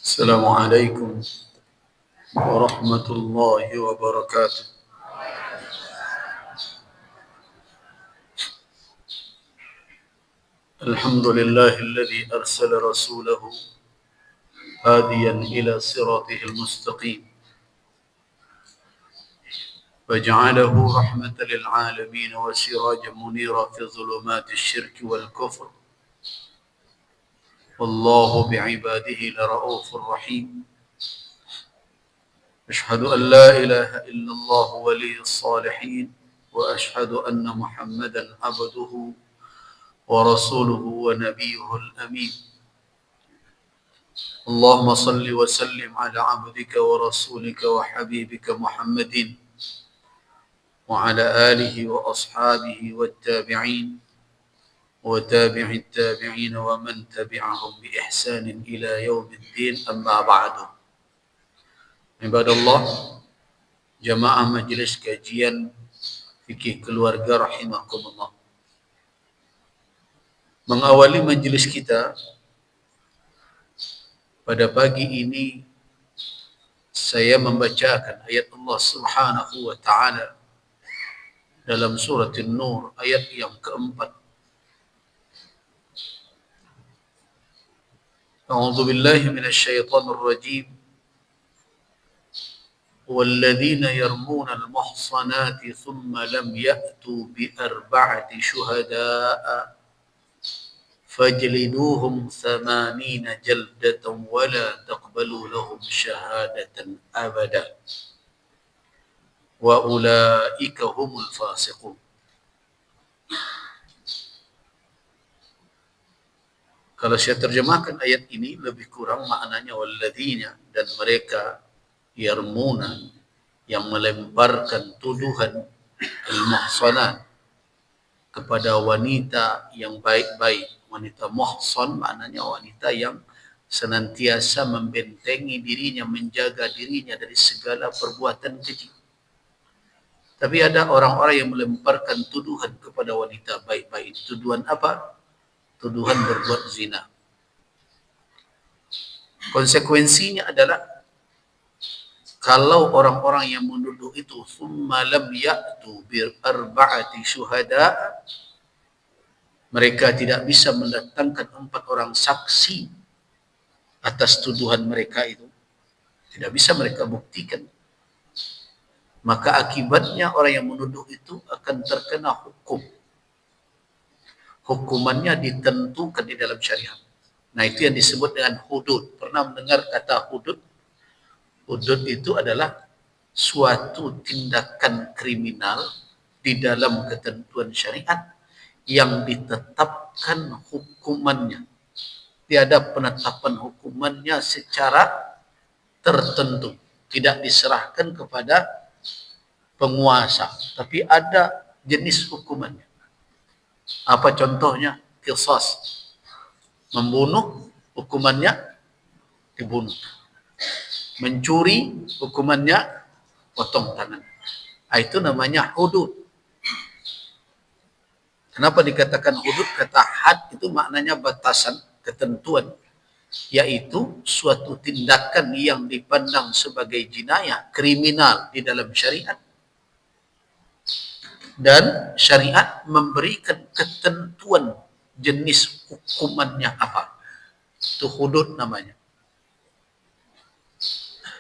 السلام عليكم ورحمة الله وبركاته. الحمد لله الذي أرسل رسوله هاديا إلى صراطه المستقيم وجعله رحمة للعالمين وسراجا منيرا في ظلمات الشرك والكفر والله بعباده لرؤوف رحيم. أشهد أن لا إله إلا الله ولي الصالحين وأشهد أن محمدا عبده ورسوله ونبيه الأمين. اللهم صل وسلم على عبدك ورسولك وحبيبك محمد وعلى آله وأصحابه والتابعين وتابع التابعين ومن تبعهم بإحسان إلى يوم الدين. أما بعد. عباد الله, jamaah majlis kajian fikih keluarga rahimakumullah. Mengawali majlis kita pada pagi ini, saya membacakan ayat Allah Subhanahu wa taala dalam surah An-Nur ayat yang keempat. A'udzu billahi minasy syaithanir rajim. وَالَّذِينَ يَرْمُونَ الْمُحْصَنَاتِ ثُمَّ لَمْ يَأْتُوا بِأَرْبَعَةِ شُهَدَاءَ فَاجْلِدُوهُمْ 80 جَلْدَةً وَلَا تَقْبَلُوا لَهُمْ شَهَادَةً أَبَدًا وَأُولَئِكَ هُمُ الْفَاسِقُونَ. Kalau saya terjemahkan ayat ini, lebih kurang maknanya walladzina, dan mereka yarmuna, yang melemparkan tuduhan al-muhsanat kepada wanita yang baik-baik. Wanita muhsan maknanya wanita yang senantiasa membentengi dirinya, menjaga dirinya dari segala perbuatan keji. Tapi ada orang-orang yang melemparkan tuduhan kepada wanita baik-baik. Tuduhan apa? Tuduhan berbuat zina. Konsekuensinya adalah kalau orang-orang yang menuduh itu summa lam ya'tu bi arba'ati syuhada, mereka tidak bisa mendatangkan 4 orang saksi atas tuduhan mereka itu, tidak bisa mereka buktikan, maka akibatnya orang yang menuduh itu akan terkena hukum. Hukumannya ditentukan di dalam syariat. Nah, itu yang disebut dengan hudud. Pernah mendengar kata hudud? Hudud itu adalah suatu tindakan kriminal di dalam ketentuan syariat yang ditetapkan hukumannya. Tiada penetapan hukumannya secara tertentu, tidak diserahkan kepada penguasa, tapi ada jenis hukumannya. Apa contohnya? Qisas. Membunuh, hukumannya dibunuh. Mencuri, hukumannya potong tangan. Itu namanya hudud. Kenapa dikatakan hudud? Kata had itu maknanya batasan, ketentuan, yaitu suatu tindakan yang dipandang sebagai jinayah, kriminal di dalam syariat, dan syariat memberikan ketentuan jenis hukumannya apa. Itu hudud namanya.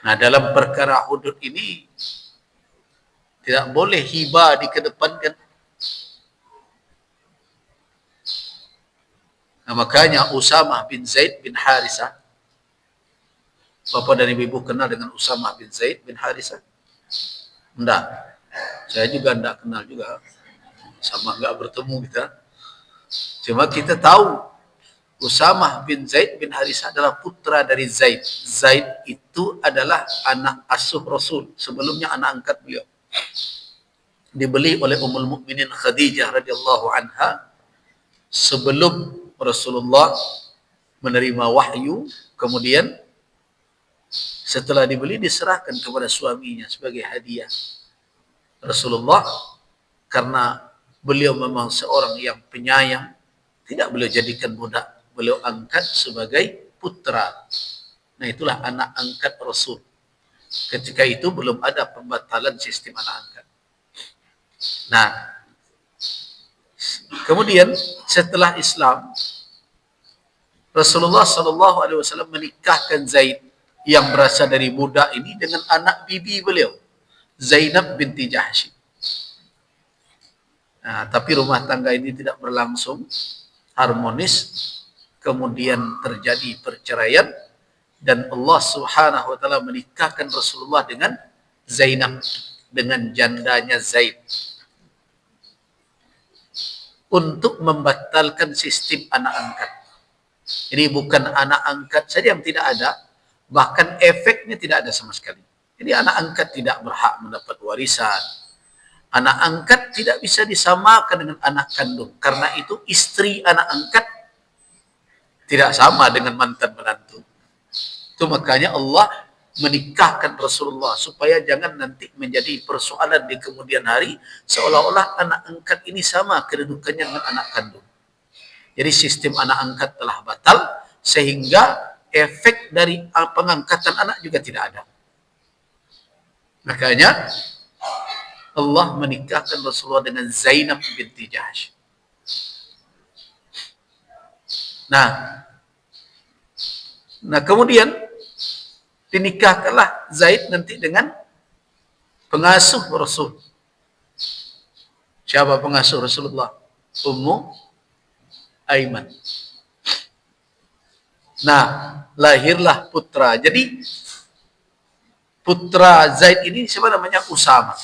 Nah, dalam perkara hudud ini tidak boleh hibah dikedepankan. Nah, makanya Usamah bin Zaid bin Harisah, Bapak dan Ibu kenal dengan Usamah bin Zaid bin Harisah? Enggak. Saya juga enggak kenal juga. Sama enggak bertemu kita. Cuma kita tahu Usamah bin Zaid bin Harisah adalah putra dari Zaid. Zaid itu adalah anak asuh Rasul. Sebelumnya anak angkat beliau. Dibeli oleh Ummul Mukminin Khadijah radhiyallahu anha sebelum Rasulullah menerima wahyu. Kemudian setelah dibeli diserahkan kepada suaminya sebagai hadiah. Rasulullah karena beliau memang seorang yang penyayang, tidak beliau jadikan budak. beliau angkat sebagai putra. Nah, itulah anak angkat Rasul. Ketika itu belum ada pembatalan sistem anak angkat. Nah, kemudian setelah Islam, Rasulullah SAW menikahkan Zaid yang berasal dari budak ini dengan anak bibi beliau, Zainab binti Jahsy. Nah, tapi rumah tangga ini tidak berlangsung harmonis, kemudian terjadi perceraian, dan Allah Subhanahu wa taala menikahkan Rasulullah dengan Zainab, dengan jandanya Zaid, untuk membatalkan sistem anak angkat. Ini bukan anak angkat saja yang tidak ada, bahkan efeknya tidak ada sama sekali. Jadi anak angkat tidak berhak mendapat warisan. Anak angkat tidak bisa disamakan dengan anak kandung, karena itu istri anak angkat tidak sama dengan mantan menantu. Itu makanya Allah menikahkan Rasulullah supaya jangan nanti menjadi persoalan di kemudian hari seolah-olah anak angkat ini sama kedudukannya dengan anak kandung. Jadi sistem anak angkat telah batal sehingga efek dari pengangkatan anak juga tidak ada. Makanya Allah menikahkan Rasulullah dengan Zainab binti Jahsy. Nah kemudian dinikahkanlah Zaid nanti dengan pengasuh Rasul. Siapa pengasuh Rasulullah? Ummu Aiman. Nah, lahirlah putra. Jadi putra Zaid ini siapa namanya? Usama.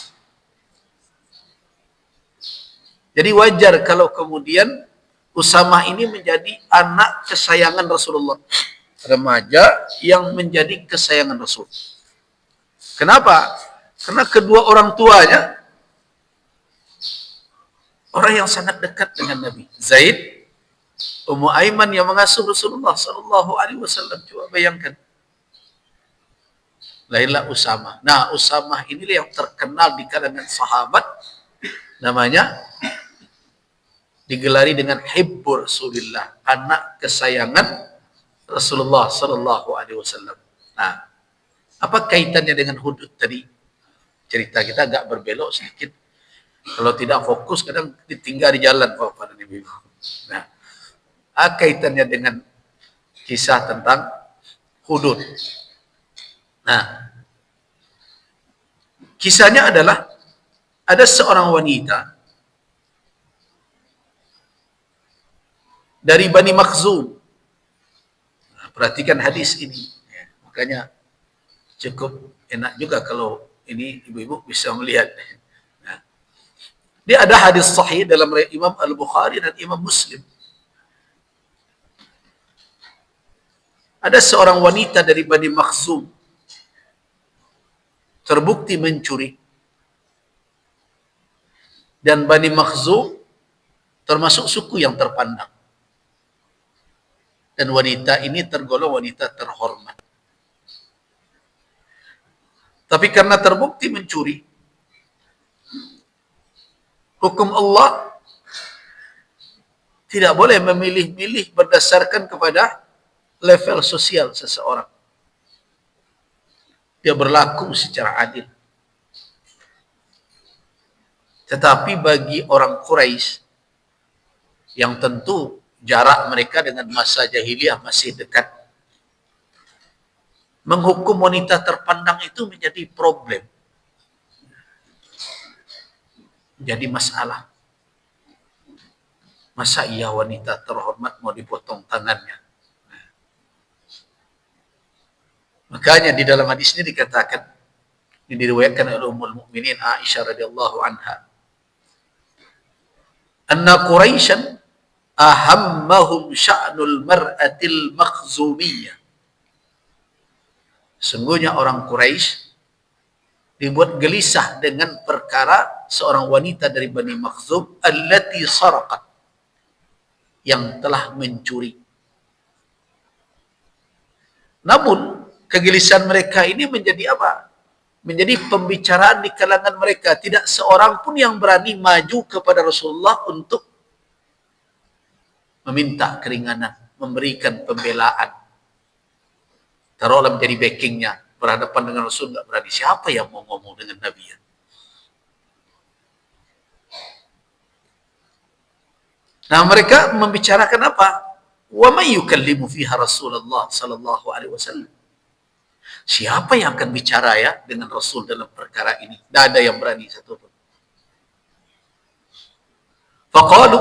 Jadi wajar kalau kemudian Usama ini menjadi anak kesayangan Rasulullah. Remaja yang menjadi kesayangan Rasul. Kenapa? Karena kedua orang tuanya orang yang sangat dekat dengan Nabi. Zaid, Ummu Aiman yang mengasuh Rasulullah SAW. Coba bayangkan. Lahirlah Usama. Nah, Usama inilah yang terkenal di kalangan sahabat. Namanya digelari dengan Hibbu Rasulillah, anak kesayangan Rasulullah SAW. Nah, apa kaitannya dengan hudud tadi? Cerita kita agak berbelok sedikit. Kalau tidak fokus kadang ditinggal di jalan Bapak dan Ibu. Nah, apa kaitannya dengan kisah tentang hudud? Nah, kisahnya adalah ada seorang wanita dari Bani Makhzum. Nah, perhatikan hadis ini. Ya, makanya cukup enak juga kalau ini ibu-ibu bisa melihat. Nah, dia ada hadis sahih dalam Imam Al-Bukhari dan Imam Muslim. Ada seorang wanita dari Bani Makhzum terbukti mencuri. Dan Bani Makhzum termasuk suku yang terpandang. Dan wanita ini tergolong wanita terhormat. Tapi karena terbukti mencuri, hukum Allah tidak boleh memilih-milih berdasarkan kepada level sosial seseorang. Dia berlaku secara adil. Tetapi bagi orang Quraisy yang tentu jarak mereka dengan masa jahiliyah masih dekat, menghukum wanita terpandang itu menjadi problem, jadi masalah. Masa iya wanita terhormat mau dipotong tangannya? Makanya di dalam hadis ini dikatakan, ini diriwayatkan oleh Ummul Mukminin Aisyah radhiyallahu anha, anna Quraisyan ahammahum sya'nul mar'atil makhzumiyah. Sungguhnya orang Quraisy dibuat gelisah dengan perkara seorang wanita dari Bani Makhzum allati saraqat, yang telah mencuri. Namun kegelisahan mereka ini menjadi apa? Menjadi pembicaraan di kalangan mereka. Tidak seorang pun yang berani maju kepada Rasulullah untuk meminta keringanan. memberikan pembelaan, taruhlah menjadi backingnya, berhadapan dengan Rasul nggak berani, siapa yang mau ngomong dengan Nabi ya? Nah, mereka membicarakan apa? Wa may yukallimu fiha Rasulullah sallallahu alaihi wasallam. Siapa yang akan bicara ya dengan Rasul dalam perkara ini? Tidak ada yang berani satu pun. Faqalu,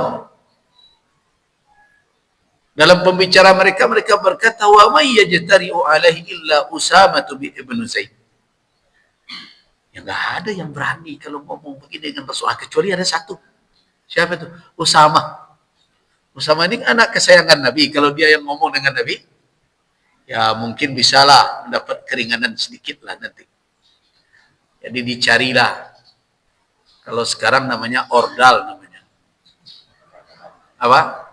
dalam pembicara mereka berkata, wa may yajtari'u alaihi illa Usamah ibn Zaid. Ya enggak ada yang berani kalau ngomong begini dengan Rasul, kecuali ada satu. Siapa itu? Usamah. Usamah ini anak kesayangan Nabi. Kalau dia yang ngomong dengan Nabi, ya mungkin bisalah mendapat keringanan sedikit lah nanti. Jadi dicarilah. Kalau sekarang namanya ordal namanya. Apa?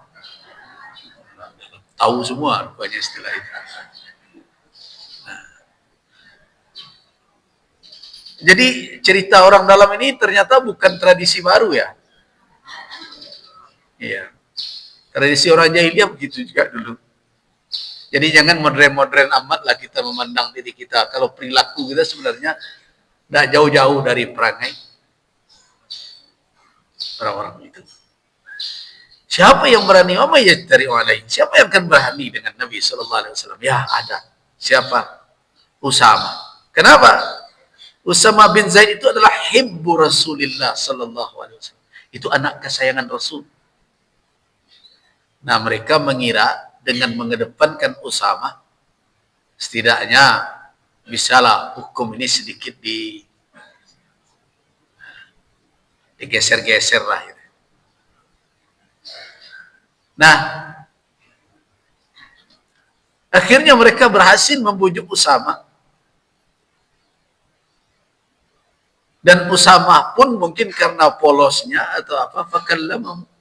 Tahu semua rupanya istilah itu. Nah. Jadi cerita orang dalam ini ternyata bukan tradisi baru ya. Iya. Tradisi orang jahiliyah begitu juga dulu. Jadi jangan modern-modern amat lah kita memandang diri kita. Kalau perilaku kita sebenarnya tidak jauh-jauh dari perangai orang-orang itu. Siapa yang berani? Dari orang lain. Siapa yang akan berani dengan Nabi Sallallahu Alaihi Wasallam? Ya ada. Siapa? Usamah. Kenapa? Usamah bin Zaid itu adalah hibbu Rasulillah Sallallahu Alaihi Wasallam. Itu anak kesayangan Rasul. Nah, mereka mengira dengan mengedepankan Usamah, setidaknya bisalah hukum ini sedikit digeser-geser lah. Gitu. Nah, akhirnya mereka berhasil membujuk Usamah. Dan Usamah pun mungkin karena polosnya atau apa, fakallamahu.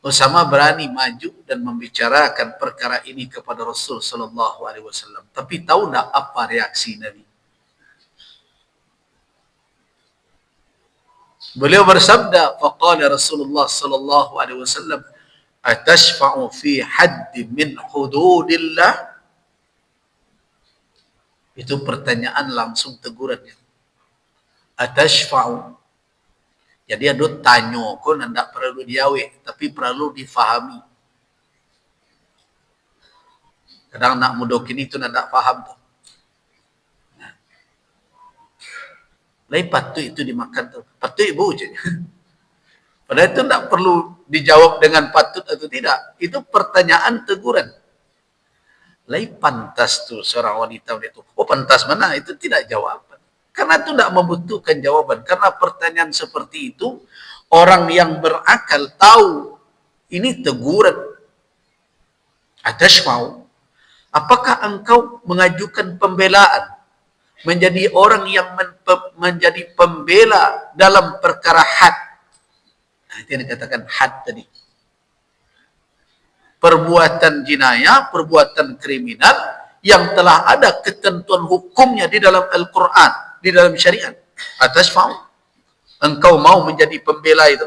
Usamah berani maju dan membicarakan perkara ini kepada Rasul Sallallahu Alaihi Wasallam. Tapi tahu tak apa reaksi Nabi? Beliau bersabda, faqala Rasulullah Sallallahu Alaihi Wasallam, atashfa'u fi haddi min hududillah? Itu pertanyaan langsung tegurannya. Atashfa'u. Jadi ada tanya kau tidak perlu dijawab, tapi perlu difahami. Kadang nak mudok ini tu tidak faham tu. Nah. Lain patut itu dimakan tu. Patut ibu je. Padahal itu tidak perlu dijawab dengan patut atau tidak. Itu pertanyaan teguran. Lain pantas tu seorang wanita itu. Oh pantas mana? Itu tidak jawaban. Karena itu tidak membutuhkan jawaban. Karena pertanyaan seperti itu, orang yang berakal tahu ini teguran. Atashfa'u. Apakah engkau mengajukan pembelaan? Menjadi orang yang menjadi pembela dalam perkara had. Nah, itu yang dikatakan had tadi. Perbuatan jinayah, perbuatan kriminal yang telah ada ketentuan hukumnya di dalam Al-Quran. Di dalam syariat. Atashfa'u. Engkau mau menjadi pembela itu.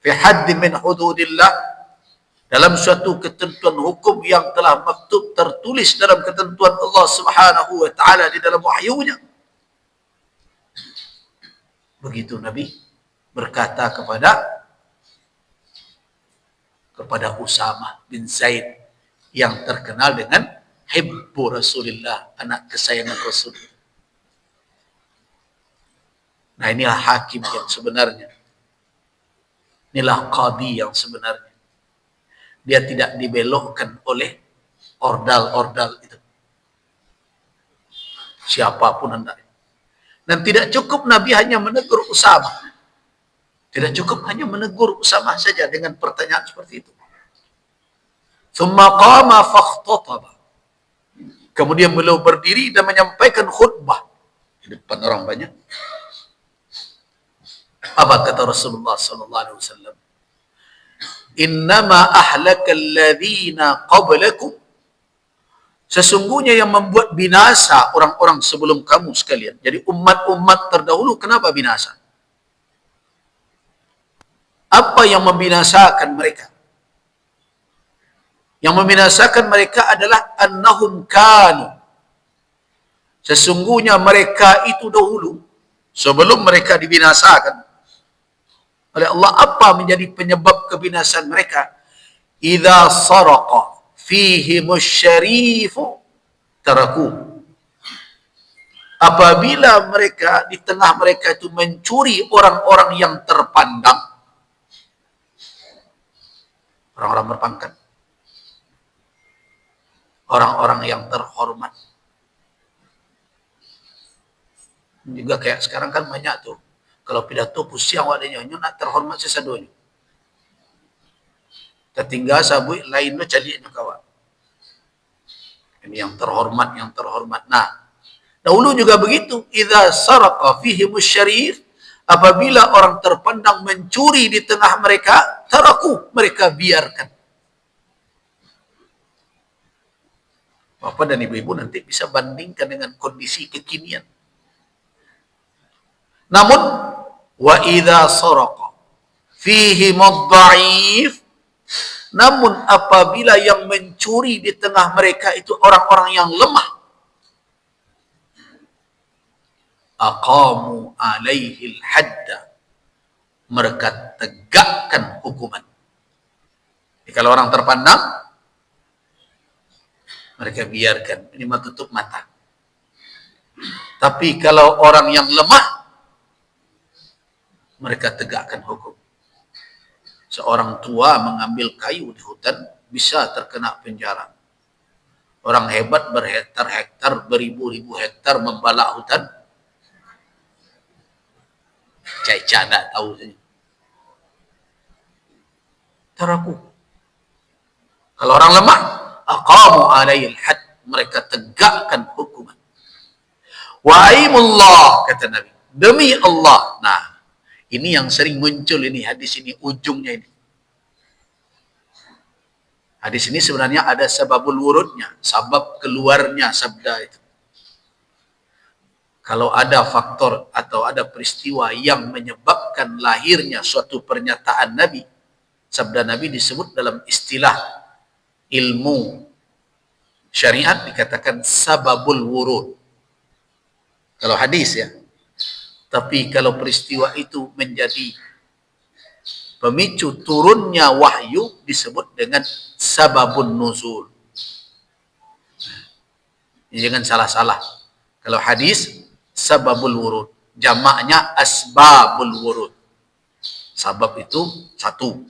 Fi haddi min hududillah. Dalam suatu ketentuan hukum yang telah maktub tertulis dalam ketentuan Allah Subhanahu wa ta'ala di dalam wahyunya. Begitu Nabi berkata kepada Usamah bin Zaid yang terkenal dengan hibbu Rasulillah, anak kesayangan Rasul. Nah, inilah hakim yang sebenarnya. Inilah qadi yang sebenarnya. Dia tidak dibelokkan oleh ordal-ordal itu. Siapapun hendaknya. Dan tidak cukup Nabi hanya menegur Usamah. Tidak cukup hanya menegur Usamah saja dengan pertanyaan seperti itu. Tsumma qama fakhtataba. Kemudian beliau berdiri dan menyampaikan khutbah di depan orang banyak. Apa kata Rasulullah sallallahu alaihi wasallam? Innama ahlakal ladzina qablakum. Sesungguhnya yang membuat binasa orang-orang sebelum kamu sekalian. Jadi umat-umat terdahulu kenapa binasa? Apa yang membinasakan mereka? Yang membinasakan mereka adalah annahum kanu. Sesungguhnya mereka itu dahulu, sebelum mereka dibinasakan oleh Allah, apa menjadi penyebab kebinasaan mereka? Idza saraqa fihimus syarifu taraku. Apabila mereka, di tengah mereka itu mencuri orang-orang yang terpandang, orang-orang berpangkat, orang-orang yang terhormat. Juga kayak sekarang kan banyak tuh, kalau pidato pusing wadanya, nak terhormat sesadonya. Tertinggal sabui lain lo calinya kawan. Ini yang terhormat, yang terhormat. Nah, dahulu juga begitu. Idza saraqa fihimus syarif, apabila orang terpandang mencuri di tengah mereka, taraku, mereka biarkan. Bapak dan ibu-ibu nanti bisa bandingkan dengan kondisi kekinian. Namun, wa idza saraqa fihimud dhaif, namun apabila yang mencuri di tengah mereka itu orang-orang yang lemah, aqamu alaihil hadda, mereka tegakkan hukuman. Jadi kalau orang terpandang, mereka biarkan, ini tutup mata. Tapi kalau orang yang lemah, mereka tegakkan hukum. Seorang tua mengambil kayu di hutan bisa terkena penjara. Orang hebat berhektar-hektar, beribu-ribu hektar membalak hutan, cai-cai tak tahu saja. Taraku. Kalau orang lemah, aqamu alaihil had, mereka tegakkan hukuman. Wa aimullah, kata Nabi, demi Allah. Nah, ini yang sering muncul ini, hadis ini, ujungnya ini. Hadis ini sebenarnya ada sababul wurudnya, sabab keluarnya sabda itu. Kalau ada faktor atau ada peristiwa yang menyebabkan lahirnya suatu pernyataan Nabi, sabda Nabi disebut dalam istilah ilmu syariat dikatakan sababul wurud. Kalau hadis ya. Tapi kalau peristiwa itu menjadi pemicu turunnya wahyu disebut dengan sababun nuzul. Jangan salah-salah. Kalau hadis sababul wurud, jamaknya asbabul wurud. Sabab itu satu.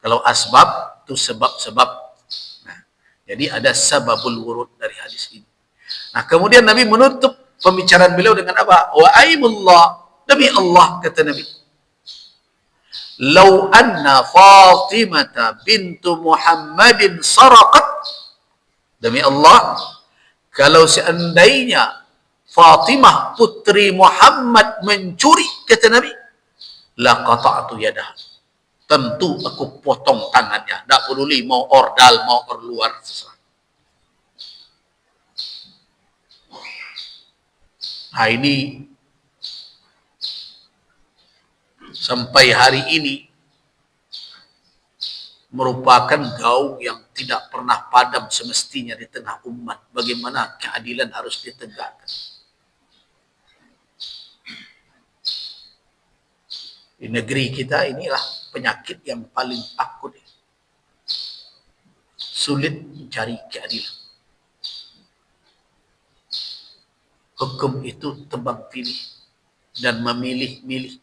Kalau asbab itu sebab-sebab. Nah, jadi ada sababul wurud dari hadis ini. Nah, kemudian Nabi menutup pembicaraan beliau dengan apa? Wa aimullah, demi Allah, kata Nabi, lau anna Fatimah bintu Muhammadin saraqat, demi Allah, kalau seandainya Fatimah putri Muhammad mencuri, kata Nabi, la qata'tu yadah, tentu aku potong tangannya, tak peduli mau ordal mau luar sesuatu. Nah, ini sampai hari ini merupakan gaung yang tidak pernah padam semestinya di tengah umat. Bagaimana keadilan harus ditegakkan. Di negeri kita inilah penyakit yang paling akut. Sulit mencari keadilan. Hukum itu tebang pilih dan memilih-milih.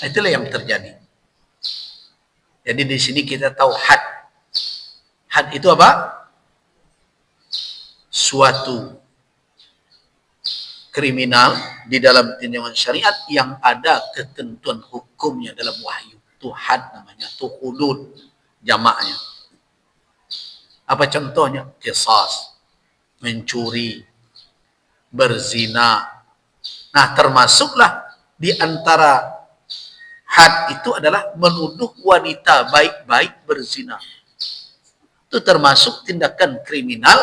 Itulah yang terjadi. Jadi di sini kita tahu had. Had itu apa? Suatu kriminal di dalam tindakan syariat yang ada ketentuan hukumnya dalam wahyu. Itu had namanya, itu hudud jamaknya. Apa contohnya? Qisas, mencuri, berzina. Nah, termasuklah di antara had itu adalah menuduh wanita baik-baik berzina. Itu termasuk tindakan kriminal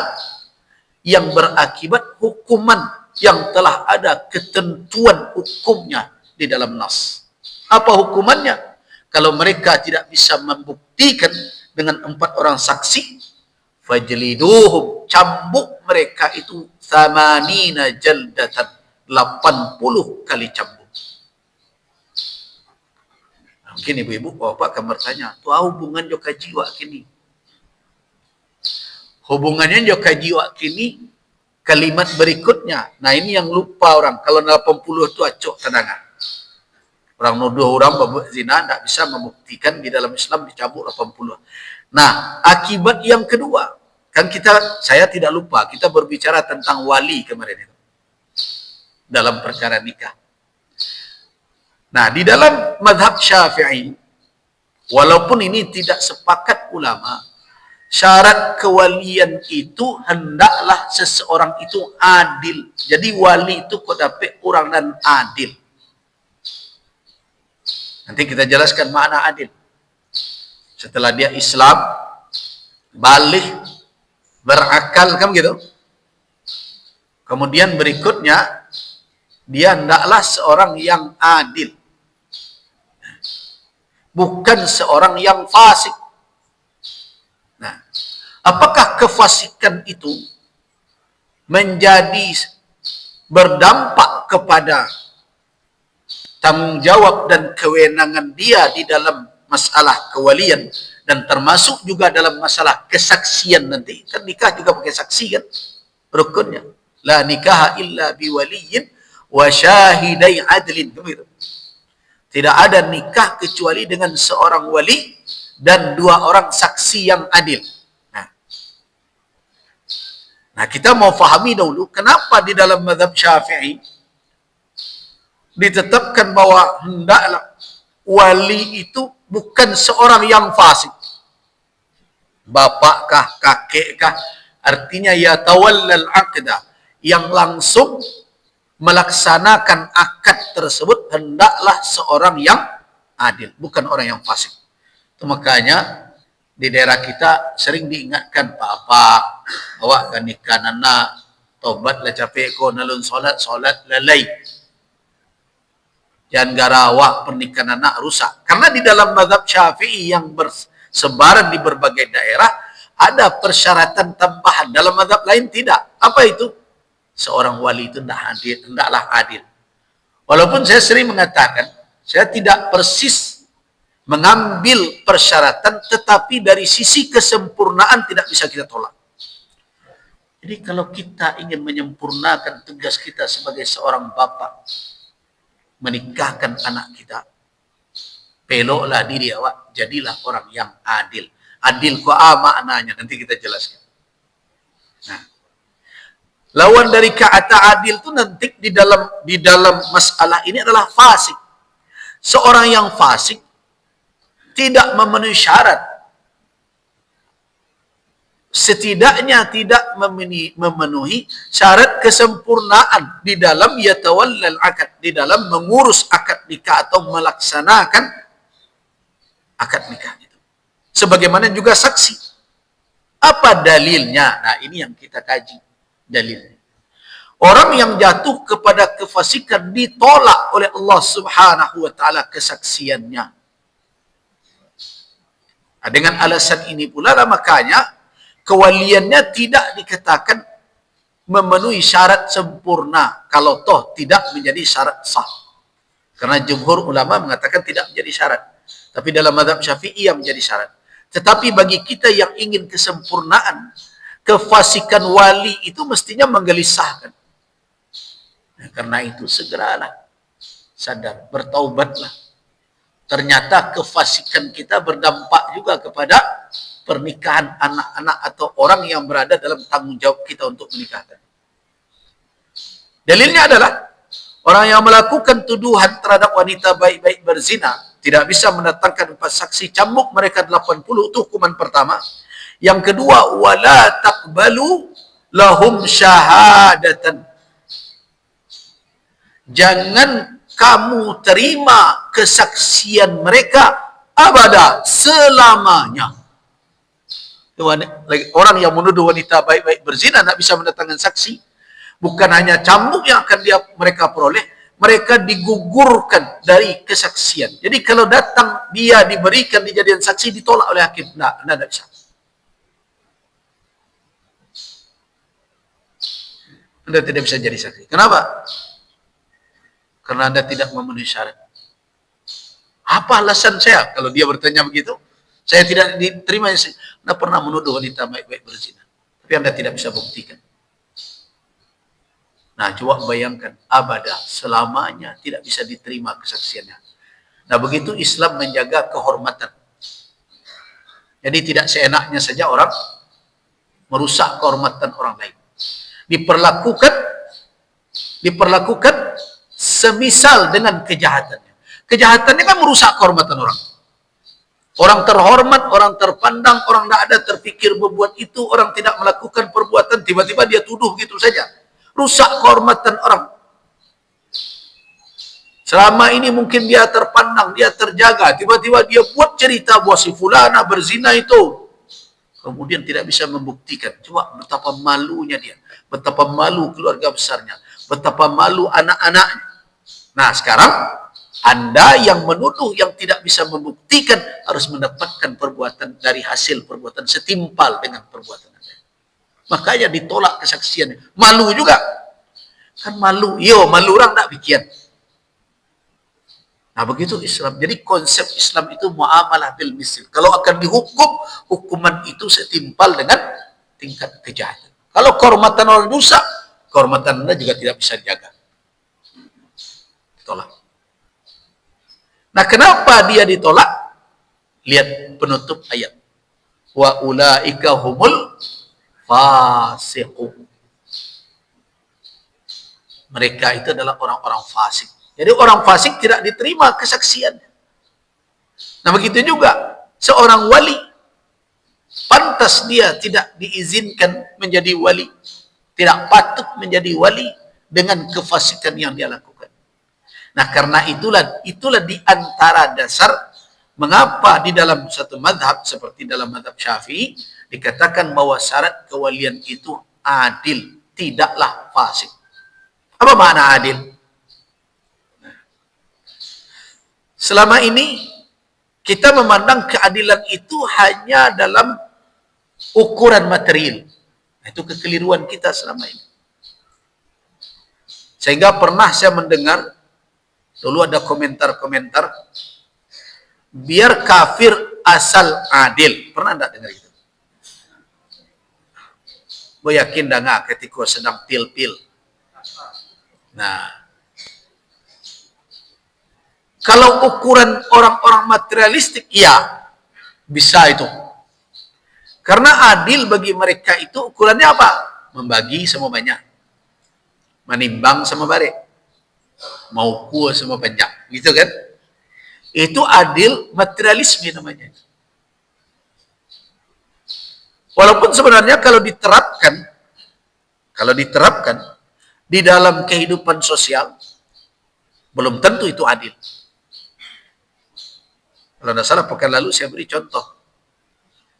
yang berakibat hukuman yang telah ada ketentuan hukumnya di dalam nas. Apa hukumannya? Kalau mereka tidak bisa membuktikan dengan 4 orang saksi, fajliduhum, cambuk mereka itu 80 jaldatan, 80 kali cambuk. Mungkin ibu-ibu, bapak akan bertanya, tu hubungan joka jiwa kini. Hubungannya joka jiwa kini, kalimat berikutnya. Nah ini yang lupa orang. Kalau 80 itu acok tendangan. Orang nuduh orang berbuat zina tidak bisa membuktikan di dalam Islam dicabut 80. Nah, akibat yang kedua, kan saya tidak lupa, kita berbicara tentang wali kemarin itu. Dalam perkara nikah. Nah, di dalam mazhab Syafi'i, walaupun ini tidak sepakat ulama, syarat kewalian itu hendaklah seseorang itu adil. Jadi wali itu kok dapat orang dan adil. Nanti kita jelaskan makna adil. Setelah dia Islam, balik, berakal, kan gitu. Kemudian berikutnya, dia hendaklah seorang yang adil. Bukan seorang yang fasik. Nah, apakah kefasikan itu menjadi berdampak kepada tanggung jawab dan kewenangan dia di dalam masalah kewalian dan termasuk juga dalam masalah kesaksian nanti. Kan nikah juga pakai saksi kan? Rukunnya. La nikaha illa biwaliyin wa syahidai adlin. Tidak ada nikah kecuali dengan seorang wali dan 2 orang saksi yang adil. Nah, kita mau fahami dahulu kenapa di dalam mazhab Syafi'i ditetapkan bahwa hendaklah wali itu bukan seorang yang fasik. Bapakkah, kakekkah, artinya ya tawallal aqda, yang langsung melaksanakan akad tersebut hendaklah seorang yang adil, bukan orang yang fasik. Itu makanya di daerah kita sering diingatkan Pak, awak kan nikah anak, tobat lah capek ko nalun solat lalai. Jangan gara awak pernikahan anak rusak. Karena di dalam mazhab Syafi'i yang bersebaran di berbagai daerah ada persyaratan tambahan. Dalam mazhab lain tidak. Apa itu? Seorang wali itu hendaklah adil. Walaupun saya sering mengatakan, saya tidak persis mengambil persyaratan, tetapi dari sisi kesempurnaan tidak bisa kita tolak. Jadi kalau kita ingin menyempurnakan tugas kita sebagai seorang bapak, menikahkan anak kita, peloklah diri awak, jadilah orang yang adil. Adil ku maknanya, nanti kita jelaskan. Nah, lawan dari kata adil itu nanti di dalam masalah ini adalah fasik. Seorang yang fasik tidak memenuhi syarat. Setidaknya tidak memenuhi syarat kesempurnaan di dalam yatawallal akad, di dalam mengurus akad nikah atau melaksanakan akad nikah itu. Sebagaimana juga saksi. Apa dalilnya? Nah, ini yang kita kaji. Dalilnya. Orang yang jatuh kepada kefasikan ditolak oleh Allah Subhanahu wa taala kesaksiannya. Nah, dengan alasan ini pula lah makanya kewaliannya tidak dikatakan memenuhi syarat sempurna kalau toh tidak menjadi syarat sah. Karena jumhur ulama mengatakan tidak menjadi syarat. Tapi dalam mazhab Syafi'i yang menjadi syarat. Tetapi bagi kita yang ingin kesempurnaan, kefasikan wali itu mestinya menggelisahkan. Nah, karena itu segeralah sadar, bertaubatlah. Ternyata kefasikan kita berdampak juga kepada pernikahan anak-anak atau orang yang berada dalam tanggung jawab kita untuk menikahkan. Dalilnya adalah orang yang melakukan tuduhan terhadap wanita baik-baik berzina tidak bisa mendatangkan 4 saksi, cambuk mereka 80, itu hukuman pertama. Yang kedua, wala taqbalu lahum syahadatan. Jangan kamu terima kesaksian mereka abada, selamanya. Orang yang menuduh wanita baik-baik berzina tidak bisa mendatangkan saksi. Bukan hanya cambuk yang akan mereka peroleh, mereka digugurkan dari kesaksian. Jadi kalau datang dia diberikan dijadikan saksi, ditolak oleh hakim. Nah, Anda tidak bisa. Anda tidak bisa jadi saksi. Kenapa? Karena Anda tidak memenuhi syarat. Apa alasan saya kalau dia bertanya begitu? Saya tidak diterima. Anda pernah menuduh wanita baik-baik berzina, tapi Anda tidak bisa buktikan. Nah, coba bayangkan, abadah, selamanya tidak bisa diterima kesaksiannya. Nah, begitu Islam menjaga kehormatan. Jadi tidak seenaknya saja orang merusak kehormatan orang lain. Diperlakukan semisal dengan kejahatannya. Kejahatannya kan merusak kehormatan orang. Orang terhormat, orang terpandang, orang tidak ada terpikir berbuat itu, orang tidak melakukan perbuatan, tiba-tiba dia tuduh gitu saja. Rusak kehormatan orang. Selama ini mungkin dia terpandang, dia terjaga, tiba-tiba dia buat cerita bahwa si fulana berzina itu. Kemudian tidak bisa membuktikan. Coba betapa malunya dia. Betapa malu keluarga besarnya. Betapa malu anak-anaknya. Nah, sekarang Anda yang menuduh, yang tidak bisa membuktikan, harus mendapatkan perbuatan dari hasil perbuatan setimpal dengan perbuatan Anda. Makanya ditolak kesaksiannya. Malu juga. Kan malu. Malu orang tak bikin. Nah, begitu Islam. Jadi konsep Islam itu muamalah bil misl. Kalau akan dihukum, hukuman itu setimpal dengan tingkat kejahatan. Kalau kehormatan orang rusak, kehormatan Anda juga tidak bisa dijaga. Ditolak. Nah, kenapa dia ditolak? Lihat penutup ayat. Wa ulaika humul fasiqun. Mereka itu adalah orang-orang fasik. Jadi orang fasik tidak diterima kesaksiannya. Nah, begitu juga seorang wali, pantas dia tidak diizinkan menjadi wali, tidak patut menjadi wali dengan kefasikan yang dia lakukan. Nah, karena itulah di antara dasar mengapa di dalam satu madhab seperti dalam madhab Syafi'i dikatakan bahwa syarat kewalian itu adil, tidaklah fasik. Apa makna adil? Selama ini kita memandang keadilan itu hanya dalam ukuran material. Itu kekeliruan kita selama ini. Sehingga pernah saya mendengar, dulu ada komentar-komentar, biar kafir asal adil. Pernah enggak dengar itu? Gue yakin dah nggak ketika sedang pil-pil. Nah, kalau ukuran orang-orang materialistik, ya bisa itu. Karena adil bagi mereka itu ukurannya apa? Membagi sama banyak, menimbang sama bare, mau kuah sama banyak, gitu kan? Itu adil materialisme namanya. Walaupun sebenarnya kalau diterapkan di dalam kehidupan sosial, belum tentu itu adil. Kalau tidak salah, pekan lalu saya beri contoh.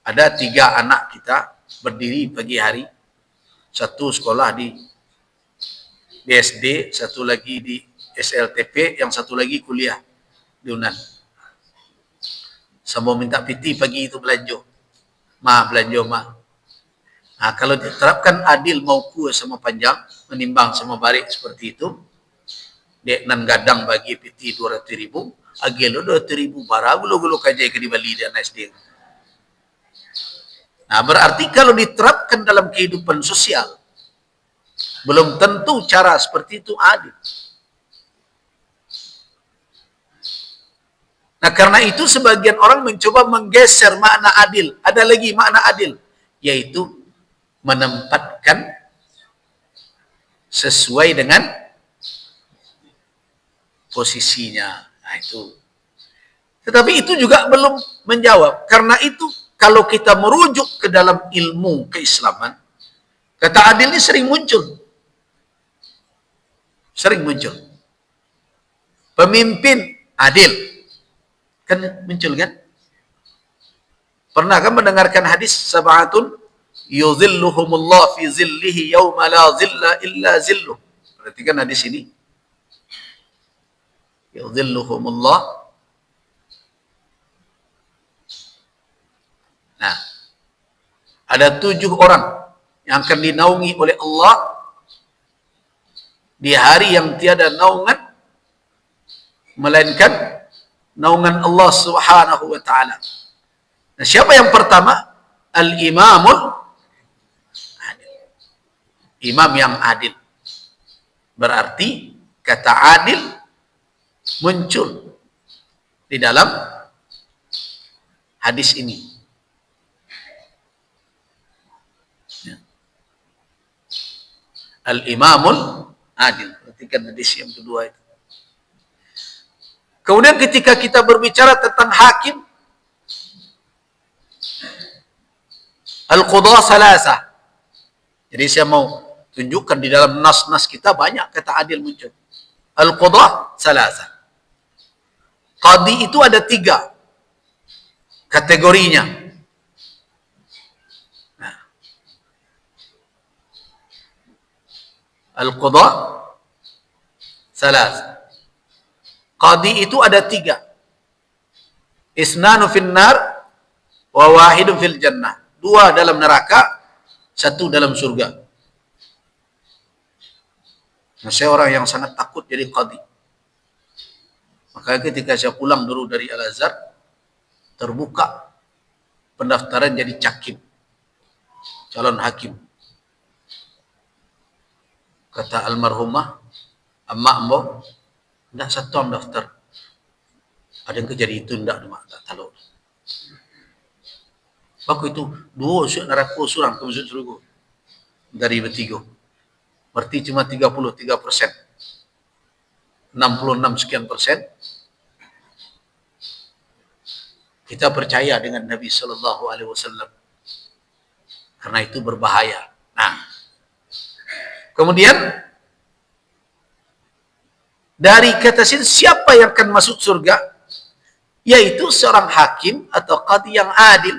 Ada 3 anak kita berdiri pagi hari. Satu sekolah di SD, satu lagi di SLTP, yang satu lagi kuliah di UNAN. Sama minta piti pagi itu belanja. Belanja. Nah, kalau diterapkan adil mau kuah sama panjang, menimbang sama barik seperti itu, dek nan gadang bagi piti 200.000, agelo 200.000 bara gulo kajai ke di Bali dan SD. Nah, berarti kalau diterapkan dalam kehidupan sosial, belum tentu cara seperti itu adil. Nah, karena itu sebagian orang mencoba menggeser makna adil. Ada lagi makna adil, yaitu menempatkan sesuai dengan posisinya. Nah, itu. Tetapi itu juga belum menjawab. Karena itu kalau kita merujuk ke dalam ilmu keislaman, kata adil ini sering muncul. Sering muncul. Pemimpin adil. Kan muncul kan? Pernah kan mendengarkan hadis sab'atun yuzilluhumullah fi zillihi yawma la zilla illa zilluh. Perhatikan hadis ini. yudhilluhumullah. Nah, ada 7 orang yang akan dinaungi oleh Allah di hari yang tiada naungan melainkan naungan Allah Subhanahu wa taala. Nah, siapa yang pertama? Al-imamul adil. Imam yang adil. Berarti kata adil muncul di dalam hadis ini. Al-imamul adil. Perhatikan hadis yang kedua itu. Kemudian ketika kita berbicara tentang hakim, al-qudha salasah. Jadi saya mau tunjukkan di dalam nas-nas kita banyak kata adil muncul. Al-qudha salasah. Qadi itu ada 3 kategorinya. Nah. Al-qudha salasah. Qadi itu ada 3. Isnanu finnar wa wahidun fil jannah. 2 dalam neraka, 1 dalam surga. Nah, saya orang yang sangat takut jadi qadi. Makanya ketika saya pulang dulu dari Al-Azhar, terbuka pendaftaran jadi cakim, calon hakim. Kata almarhumah, emak mbok, tidak satu yang daftar. Ada yang kejadi itu tidak, tak tahu. Waktu itu 2 neraka surang ke masuk surga dari bertiga. Berarti cuma 33%. 66 sekian persen kita percaya dengan Nabi Sallallahu Alaihi Wasallam. Karena itu berbahaya. Nah, kemudian dari kata sini siapa yang akan masuk surga? Yaitu seorang hakim atau qadi yang adil.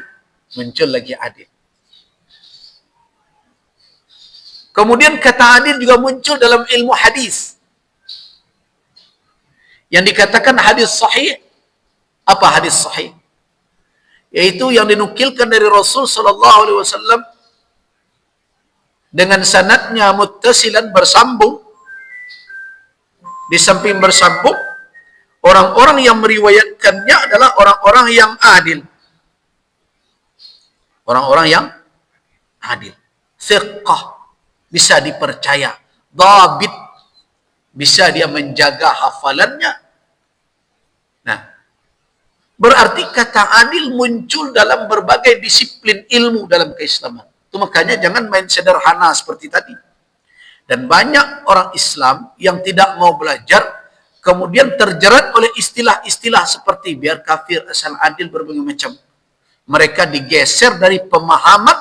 Muncul lagi adil. Kemudian kata adil juga muncul dalam ilmu hadis. Yang dikatakan hadis sahih. Apa hadis sahih? Yaitu yang dinukilkan dari Rasul Sallallahu Alaihi Wasallam dengan sanadnya muttasilan, bersambung. Di samping bersambung, orang-orang yang meriwayatkannya adalah orang-orang yang adil. Orang-orang yang adil. Thiqah, bisa dipercaya. Dhabit, bisa dia menjaga hafalannya. Nah, berarti kata adil muncul dalam berbagai disiplin ilmu dalam keislaman. Itu makanya jangan main sederhana seperti tadi. Dan banyak orang Islam yang tidak mau belajar, kemudian terjerat oleh istilah-istilah seperti biar kafir, asal adil, berbagai macam. Mereka digeser dari pemahaman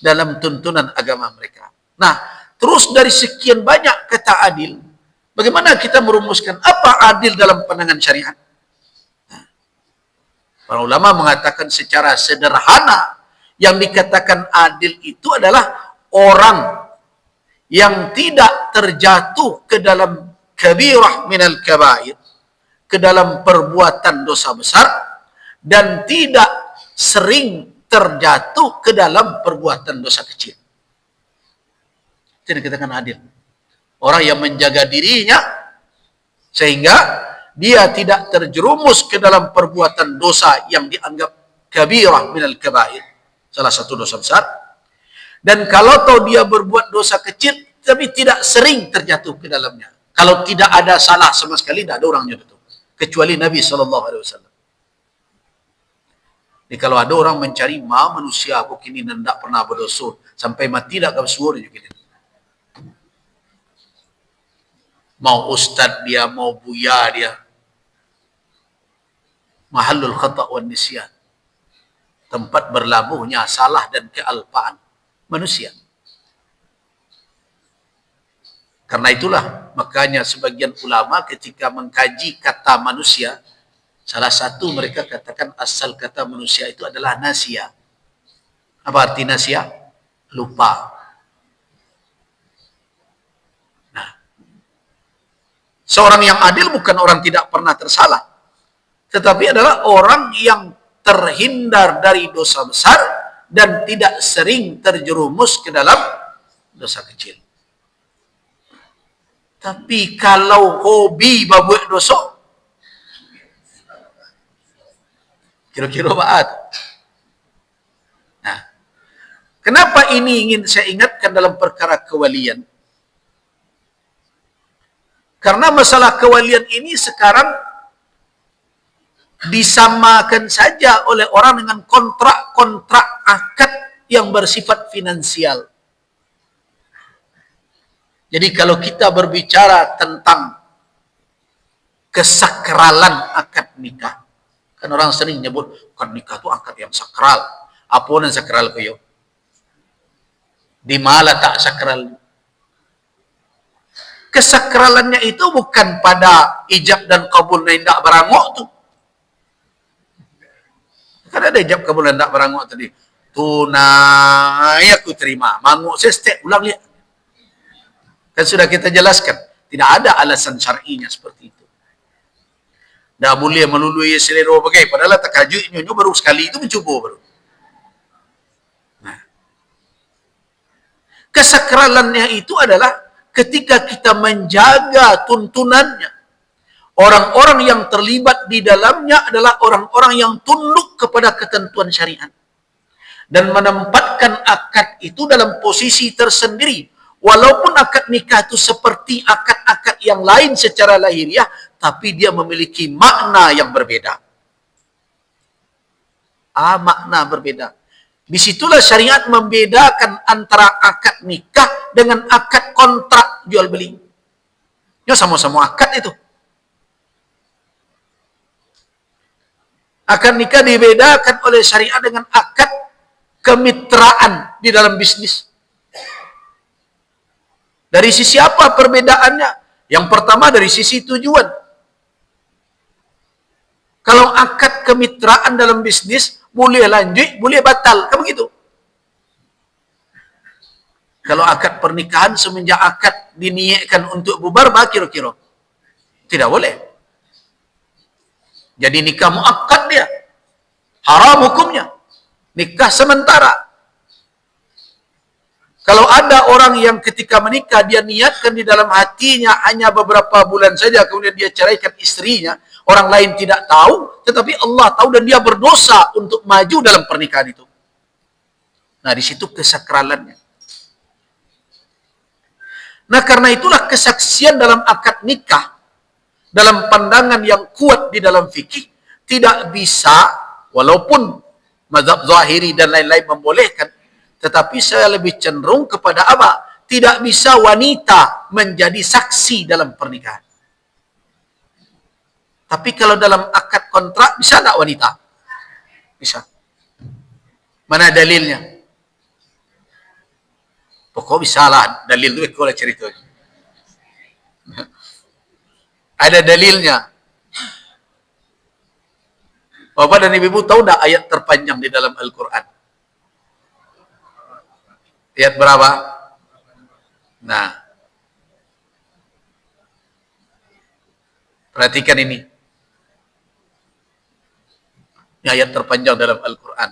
dalam tuntunan agama mereka. Nah, terus dari sekian banyak kata adil, bagaimana kita merumuskan apa adil dalam pandangan syariat? Nah, para ulama mengatakan secara sederhana, yang dikatakan adil itu adalah orang yang tidak terjatuh ke dalam kabirah minal kabair, ke dalam perbuatan dosa besar, dan tidak sering terjatuh ke dalam perbuatan dosa kecil. Itu dikatakan adil. Orang yang menjaga dirinya sehingga dia tidak terjerumus ke dalam perbuatan dosa yang dianggap kabirah minal kabair, salah satu dosa besar. Dan kalau tahu dia berbuat dosa kecil, tapi tidak sering terjatuh ke dalamnya. Kalau tidak ada salah sama sekali, tidak ada orangnya itu, kecuali Nabi SAW. Jadi kalau ada orang mencari manusia aku kini tidak pernah berdosa sampai mati tidak akan suara juga. Mau ustad dia, mau buya dia, mahallul khata' wan nisyan, tempat berlabuhnya salah dan kealpaan manusia. Karena itulah makanya sebagian ulama ketika mengkaji kata manusia, salah satu mereka katakan asal kata manusia itu adalah nasia. Apa arti nasia? Lupa. Nah, Seorang yang adil bukan orang tidak pernah tersalah, tetapi adalah orang yang terhindar dari dosa besar dan tidak sering terjerumus ke dalam dosa kecil. Tapi kalau hobi babuat dosa, kira-kira baat. Nah, kenapa ini ingin saya ingatkan dalam perkara kewalian? Karena masalah kewalian ini sekarang disamakan saja oleh orang dengan kontrak-kontrak akad yang bersifat finansial. Jadi kalau kita berbicara tentang kesakralan akad nikah, kan orang sering nyebut akad nikah itu akad yang sakral. Apa yang sakral kayo? Di mana tak sakral? Kesakralannya itu bukan pada ijab dan kabul nendak berangok tu. Kan ada ijab kabul nendak berangok tadi. Tunai aku terima. Manguk saya step ulang lihat. Kan sudah kita jelaskan. Tidak ada alasan syar'inya seperti itu. Dah boleh melului selero bagai. Padahal takaju nyonya baru sekali itu mencuba baru. Nah. Kesakralannya itu adalah ketika kita menjaga tuntunannya. Orang-orang yang terlibat di dalamnya adalah orang-orang yang tunduk kepada ketentuan syariat. Dan menempatkan akad itu dalam posisi tersendiri. Walaupun akad nikah itu seperti akad-akad yang lain secara lahiriah, tapi dia memiliki makna yang berbeda. Makna berbeda. Disitulah syariat membedakan antara akad nikah dengan akad kontrak jual beli. Ya sama-sama akad itu. Akad nikah dibedakan oleh syariat dengan akad kemitraan di dalam bisnis. Dari sisi apa perbedaannya? Yang pertama dari sisi tujuan. Kalau akad kemitraan dalam bisnis, boleh lanjut, boleh batal. Kan begitu? Kalau akad pernikahan semenjak akad diniatkan untuk bubar, kira-kira tidak boleh. Jadi nikah muakkad dia. Haram hukumnya. Nikah sementara. Kalau ada orang yang ketika menikah, dia niatkan di dalam hatinya hanya beberapa bulan saja, kemudian dia ceraikan istrinya, orang lain tidak tahu, tetapi Allah tahu dan dia berdosa untuk maju dalam pernikahan itu. Nah, di situ kesakralannya. Nah, karena itulah kesaksian dalam akad nikah, dalam pandangan yang kuat di dalam fikih, tidak bisa, walaupun mazhab zahiri dan lain-lain membolehkan, tetapi saya lebih cenderung kepada apa? Tidak bisa wanita menjadi saksi dalam pernikahan. Tapi kalau dalam akad kontrak, bisa tak wanita? Bisa. Mana dalilnya? Pokok bisa lah. Dalil itu kalau ceritanya. Ada dalilnya. Bapak dan Ibu tahu tak ayat terpanjang di dalam Al-Quran? Ayat berapa? Nah, perhatikan ini. Ini ayat terpanjang dalam Al-Quran.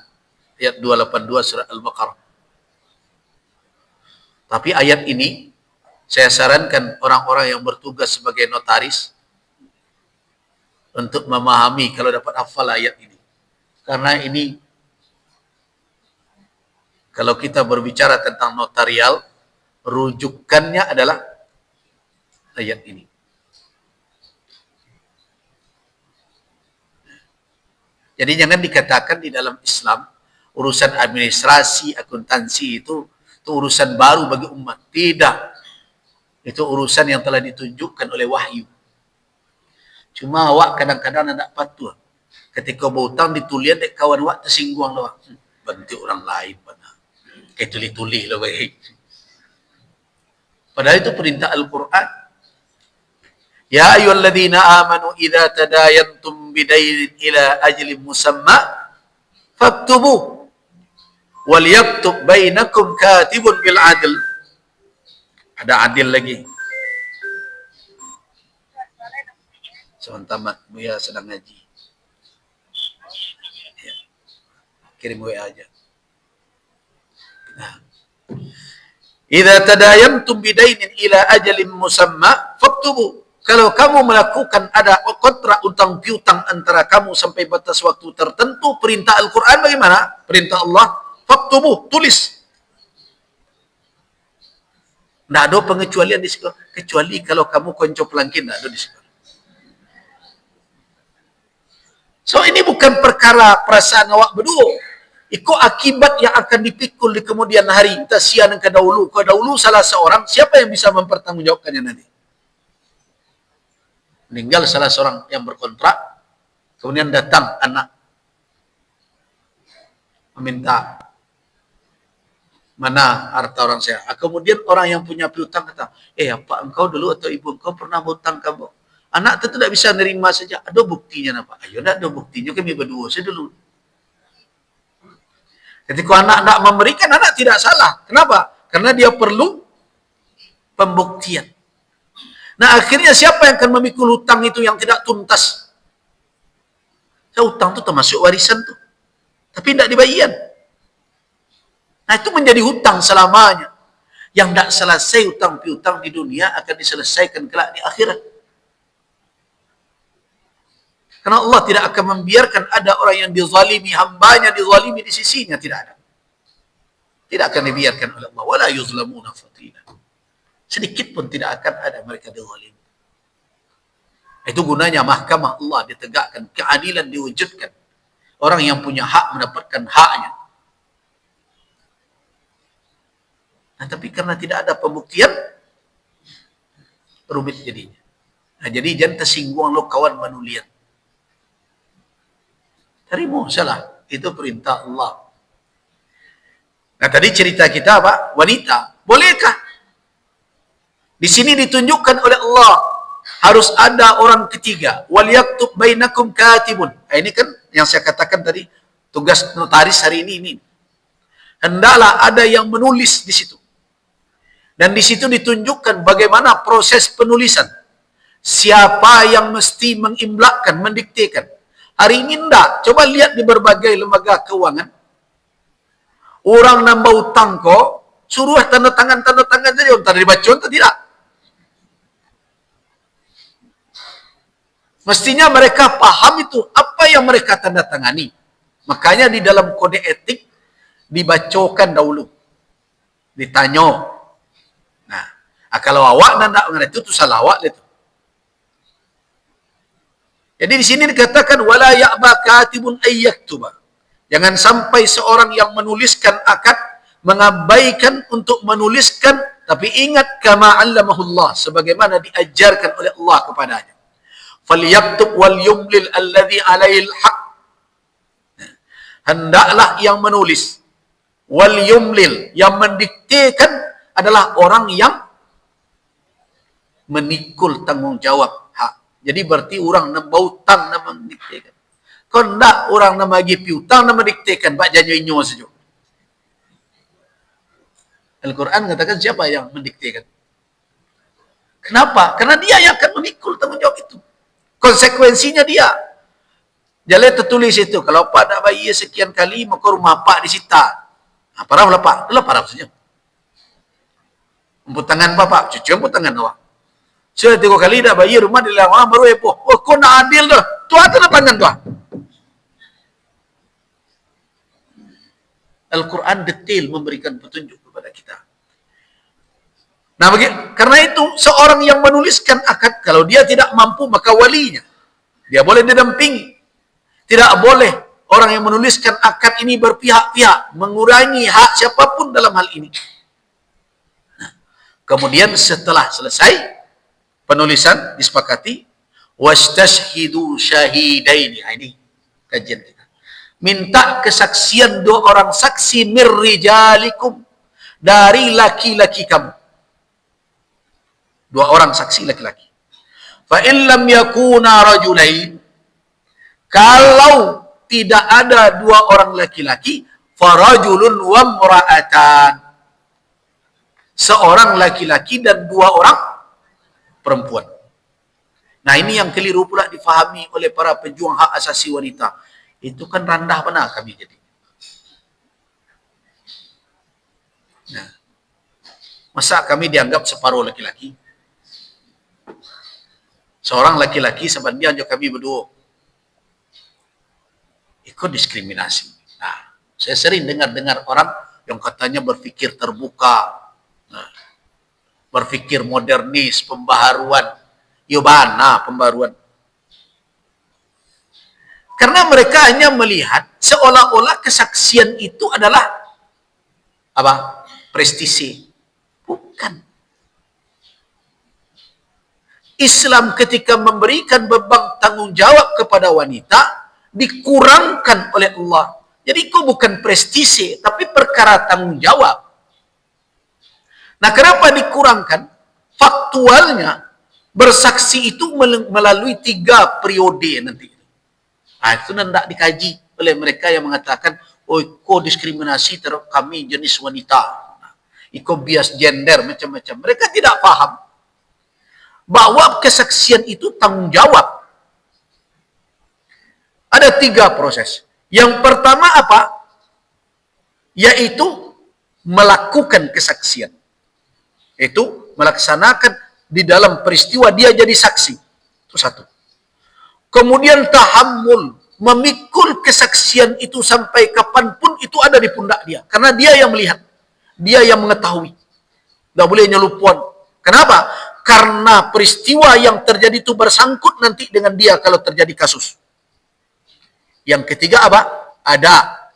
Ayat 282 surah Al-Baqarah. Tapi ayat ini, saya sarankan orang-orang yang bertugas sebagai notaris untuk memahami kalau dapat hafal ayat ini. Karena ini, kalau kita berbicara tentang notarial, rujukannya adalah ayat ini. Jadi jangan dikatakan di dalam Islam, urusan administrasi, akuntansi itu urusan baru bagi umat. Tidak. Itu urusan yang telah ditunjukkan oleh wahyu. Cuma awak kadang-kadang nak patuh. Ketika berhutang ditulis dek kawan awak tersinggung lah. Bantu orang lain pada. Kayak tulis-tulis lah baik. Padahal itu perintah Al-Quran. Ya ayyuhalladzina amanu idza tadayantum bidainin ila ajlin musamma faktubuh. Wal yaktub bainakum katibun bil adl. Ada adil lagi. Soal tamat, Buya sedang ngaji. Ya. Kirim WA aja. Nah. Idza tadayantum bidainin ila ajalin musamma faktubu. Kalau kamu melakukan ada kontrak utang piutang antara kamu sampai batas waktu tertentu, perintah Al-Quran bagaimana? Perintah Allah, faktubu, tulis. Tidak ada pengecualian di sekolah. Kecuali kalau kamu konco pelangkin, tidak ada di sekolah. So ini bukan perkara perasaan awak berdua. Ikut akibat yang akan dipikul di kemudian hari. Kita sian ke dahulu salah seorang, siapa yang bisa mempertanggungjawabkannya nanti? Meninggal salah seorang yang berkontrak, kemudian datang anak meminta mana harta orang saya. Kemudian orang yang punya piutang kata, apa engkau dulu atau ibu engkau pernah hutang kamu? Anak itu tidak bisa nerima saja. Ada buktinya apa? Ayo, tidak ada buktinya, kami berdua saja dulu. Ketika anak tidak memberikan, anak tidak salah. Kenapa? Karena dia perlu pembuktian. Nah, akhirnya siapa yang akan memikul hutang itu yang tidak tuntas? Hutang itu termasuk warisan tuh. Tapi tidak dibayar. Nah, itu menjadi hutang selamanya. Yang tidak selesai hutang piutang di dunia akan diselesaikan kelak di akhirat. Karena Allah tidak akan membiarkan ada orang yang dizalimi, hambanya dizalimi di sisinya. Tidak ada. Tidak akan dibiarkan oleh Allah. Wala yuzlamuna fatila. Sedikit pun tidak akan ada mereka dizalimi. Itu gunanya mahkamah Allah ditegakkan. Keadilan diwujudkan. Orang yang punya hak mendapatkan haknya. Nah, tapi karena tidak ada pembuktian, rumit jadinya. Nah, jadi jangan tersinggung lo kawan manulian. Terimu salah, itu perintah Allah. Nah, tadi cerita kita apa? Wanita. Bolehkah? Di sini ditunjukkan oleh Allah harus ada orang ketiga. Wal yaktub bainakum katibun. Nah, ini kan yang saya katakan tadi, tugas notaris hari ini. Hendaklah ada yang menulis di situ. Dan di situ ditunjukkan bagaimana proses penulisan. Siapa yang mesti mengimlakkan, mendiktekan. Hari ini enggak. Coba lihat di berbagai lembaga keuangan. Orang nambah utang kok, suruh tanda tangan saja. Entah dibaca, entah tidak. Mestinya mereka paham itu. Apa yang mereka tanda tangani. Makanya di dalam kode etik, dibacakan dahulu. Ditanya. Nah, kalau awak tidak mengerti itu salah awak itu. Jadi di sini dikatakan wala ya'ba katibun ayyaktuba. Jangan sampai seorang yang menuliskan akad mengabaikan untuk menuliskan, tapi ingat kama 'allamahullah, sebagaimana diajarkan oleh Allah kepadanya. Falyaktub wal yumlil alladhi 'alaihil haq. Hendaklah yang menulis, wal yumlil, yang mendiktekan adalah orang yang menikul tanggungjawab hak. Jadi berarti orang nak bautang nak mendiktekan. Kalau nak orang nak bagi piutang nak mendiktekan, bak janji-janji saja. Al-Quran katakan siapa yang mendiktekan? Kenapa? Karena dia yang akan memikul tanggungjawab itu. Konsekuensinya dia. Jadi tertulis itu, kalau pak nak bayar sekian kali, maka rumah pak disita. Nah, parah lah pak, lah parah saja. Emput tangan bapak, cuci emput tangan awak. Saya 3 kali dah bayar rumah di lawang baru epoh. Oh, kau nak adil dah. Tuah tanda tangan tuah. Al-Quran detail memberikan petunjuk kepada kita. Nah, karena itu seorang yang menuliskan akad, kalau dia tidak mampu maka walinya. Dia boleh didampingi. Tidak boleh orang yang menuliskan akad ini berpihak-pihak, mengurangi hak siapapun dalam hal ini. Nah, kemudian setelah selesai penulisan disepakati, wastashhidu syahidaini. Ini kajian kita. Minta kesaksian 2 orang saksi mirrijalikum, dari laki-laki kamu. 2 orang saksi laki-laki. Fa in lam yakuna rajulain, kalau tidak ada 2 orang laki-laki, farajulun wa imra'atan, seorang laki-laki dan 2 orang perempuan. Nah, ini yang keliru pula difahami oleh para pejuang hak asasi wanita. Itu kan rendah benar kami jadi. Nah, masa kami dianggap separuh laki-laki? Seorang laki-laki sebenarnya kami berdua ikut diskriminasi. Nah, saya sering dengar orang yang katanya berpikir terbuka, nah, berpikir modernis, pembaharuan. Yobana pembaruan. Karena mereka hanya melihat seolah-olah kesaksian itu adalah apa? Prestisi. Bukan. Islam ketika memberikan beban tanggung jawab kepada wanita dikurangkan oleh Allah. Jadi itu bukan prestisi, tapi perkara tanggung jawab. Nah, kenapa dikurangkan? Faktualnya, bersaksi itu melalui 3 periode nanti. Nah, itu tidak dikaji oleh mereka yang mengatakan, oh, kok diskriminasi terhadap kami jenis wanita. Iko bias gender, macam-macam. Mereka tidak paham bahwa kesaksian itu tanggung jawab. Ada 3 proses. Yang pertama apa? Yaitu melakukan kesaksian. Itu melaksanakan di dalam peristiwa dia jadi saksi. Itu 1. Kemudian tahammul, memikul kesaksian itu sampai kapanpun itu ada di pundak dia. Karena dia yang melihat. Dia yang mengetahui. Tidak boleh nyelupuan. Kenapa? Karena peristiwa yang terjadi itu bersangkut nanti dengan dia kalau terjadi kasus. Yang ketiga apa? Ada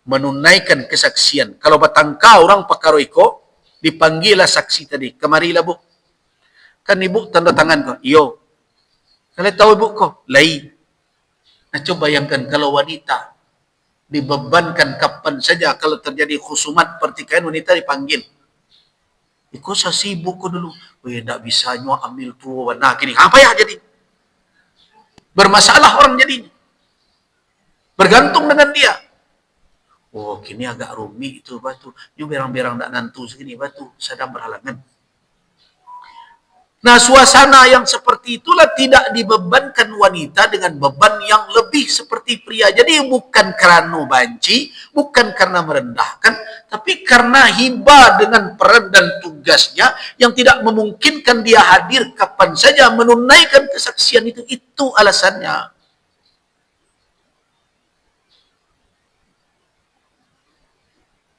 menunaikan kesaksian. Kalau batangka orang pakaroiko, dipanggillah saksi tadi. Kemarilah bu. Kan ibu tanda tangan kok. Iyo. Kalian tahu ibu kok? Lai. Nah, coba bayangkan kalau wanita dibebankan kapan saja kalau terjadi khusumat pertikaian wanita dipanggil. Iko saya sibuk ko dulu. Weh, tak bisa nyo ambil tuo. Nah, kini apa ya jadi? Bermasalah orang jadi. Bergantung dengan dia. Oh, kini agak rumit itu batu. Nyo berang-berang tak nantu segini batu. Sedang berhalangan. Nah, suasana yang seperti itulah tidak dibebankan wanita dengan beban yang lebih seperti pria. Jadi bukan karena banci, bukan karena merendahkan, tapi karena hibah dengan peran dan tugasnya yang tidak memungkinkan dia hadir kapan saja menunaikan kesaksian itu. Itu alasannya.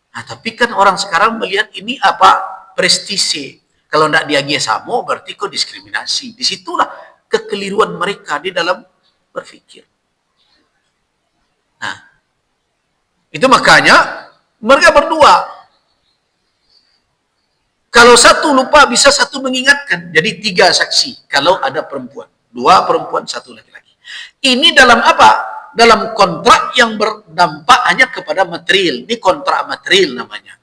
Nah, tapi kan orang sekarang melihat ini apa? Prestise. Kalau tidak dia samo, berarti kok diskriminasi. Disitulah kekeliruan mereka di dalam berpikir. Nah, itu makanya mereka berdua. Kalau satu lupa, bisa satu mengingatkan. Jadi 3 saksi. Kalau ada perempuan. 2 perempuan, 1 laki-laki. Ini dalam apa? Dalam kontrak yang berdampak hanya kepada material. Ini kontrak material namanya.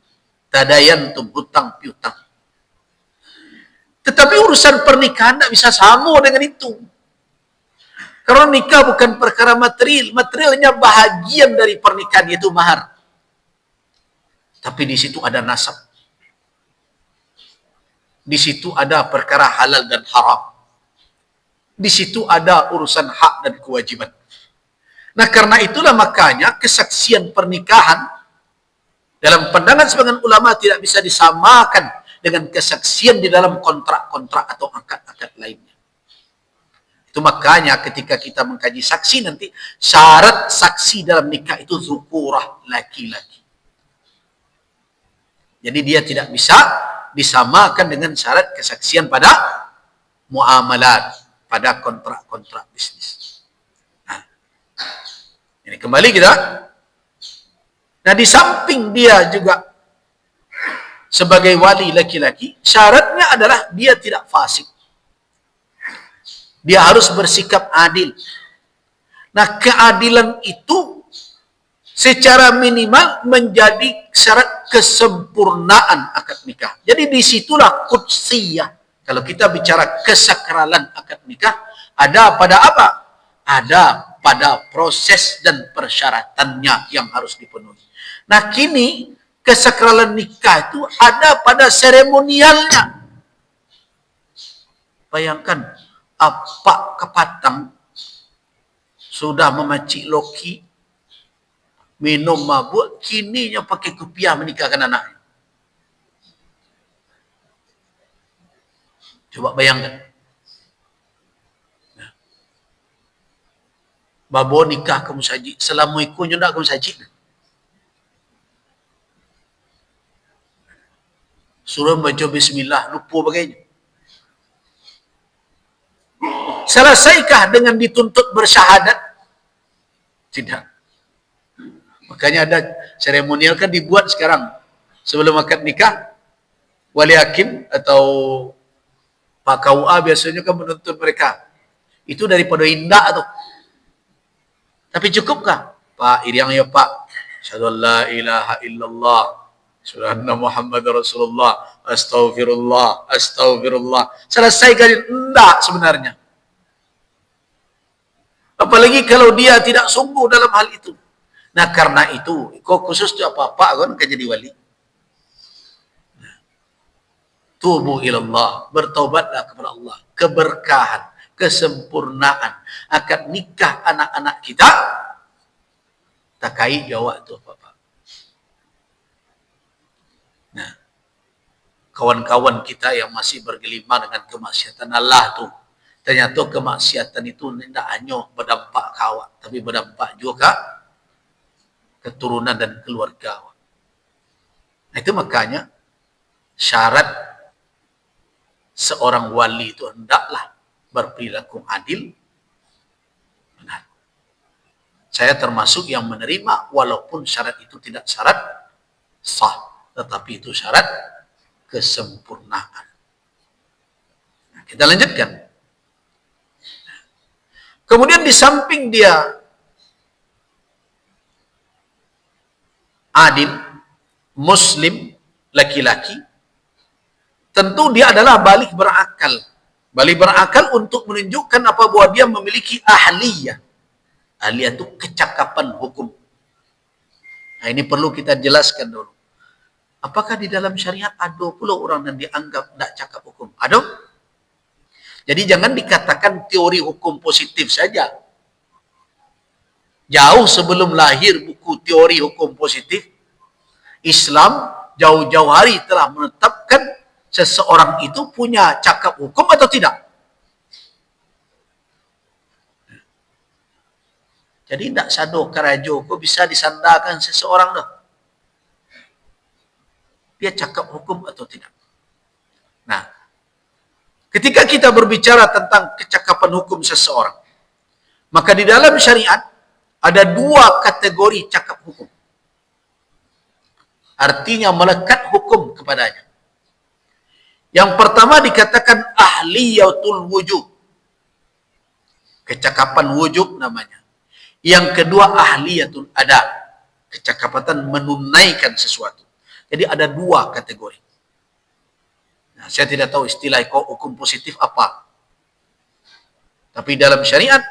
Tadayantum, hutang piutang. Tetapi urusan pernikahan tidak bisa sama dengan itu. Karena nikah bukan perkara material. Materialnya bahagian dari pernikahan, yaitu mahar. Tapi di situ ada nasab. Di situ ada perkara halal dan haram. Di situ ada urusan hak dan kewajiban. Nah, karena itulah makanya kesaksian pernikahan dalam pandangan sebagian ulama tidak bisa disamakan dengan kesaksian di dalam kontrak-kontrak atau akad-akad lainnya. Itu makanya ketika kita mengkaji saksi nanti, syarat saksi dalam nikah itu zukurah, laki-laki. Jadi dia tidak bisa disamakan dengan syarat kesaksian pada muamalat, pada kontrak-kontrak bisnis. Nah, ini kembali kita. Nah, di samping dia juga sebagai wali laki-laki, syaratnya adalah dia tidak fasik. Dia harus bersikap adil. Nah, keadilan itu secara minimal menjadi syarat kesempurnaan akad nikah. Jadi disitulah qudsiyah. Kalau kita bicara kesakralan akad nikah, ada pada apa? Ada pada proses dan persyaratannya yang harus dipenuhi. Nah, kini kesakralan nikah itu ada pada seremonialnya. Bayangkan, apa kepatang, sudah memacik loki, minum mabuk, kininya pakai kupiah menikahkan anaknya. Coba bayangkan. Babo nikah kamu saji, Assalamualaikum juga kamu saji. Suruh baca bismillah, lupa bagainya. Selesaikah dengan dituntut bersyahadat? Tidak. Makanya ada seremonial kan dibuat sekarang. Sebelum akad nikah, wali hakim atau Pak KUA biasanya kan menuntut mereka. Itu daripada indah tuh. Tapi cukupkah? Pak, iriang ya Pak. Asyhadu an la ilaha illallah. Asyhadu anna Muhammad Rasulullah. Astaghfirullah. Astaghfirullah. Selesai kan? Enggak sebenarnya. Apalagi kalau dia tidak sungguh dalam hal itu. Nah karena itu, kok khusus itu apa-apa kan jadi wali. Tubu ilallah. Bertaubatlah kepada Allah. Keberkahan. Kesempurnaan akan nikah anak-anak kita tak kait jawab tu apa-apa. Nah, kawan-kawan kita yang masih bergelimang dengan kemaksiatan Allah tu, ternyata kemaksiatan itu tidak hanya berdampak kawat, tapi berdampak juga keturunan dan keluarga. Nah, itu makanya syarat seorang wali itu hendaklah berperilaku adil. Benar. Saya termasuk yang menerima walaupun syarat itu tidak syarat sah, tetapi itu syarat kesempurnaan. Nah, kita lanjutkan. Kemudian di samping dia adil, muslim, laki-laki, tentu dia adalah balik berakal. Balik berakal untuk menunjukkan apa bahwa dia memiliki ahliyah. Ahliyah itu kecakapan hukum. Nah ini perlu kita jelaskan dulu. Apakah di dalam syariat ada pula orang yang dianggap tidak cakap hukum? Ada? Jadi jangan dikatakan teori hukum positif saja. Jauh sebelum lahir buku teori hukum positif, Islam jauh-jauh hari telah menetapkan seseorang itu punya cakap hukum atau tidak. Jadi tidak sado karajo kok bisa disandarkan seseorang dah. Dia cakap hukum atau tidak. Nah, ketika kita berbicara tentang kecakapan hukum seseorang, maka di dalam syariat ada dua kategori cakap hukum. Artinya melekat hukum kepadanya. Yang pertama dikatakan ahliyatul wujub. Kecakapan wujub namanya. Yang kedua ahliyatul ada. Kecakapan menunaikan sesuatu. Jadi ada dua kategori. Nah, saya tidak tahu istilah hukum positif apa. Tapi dalam syariat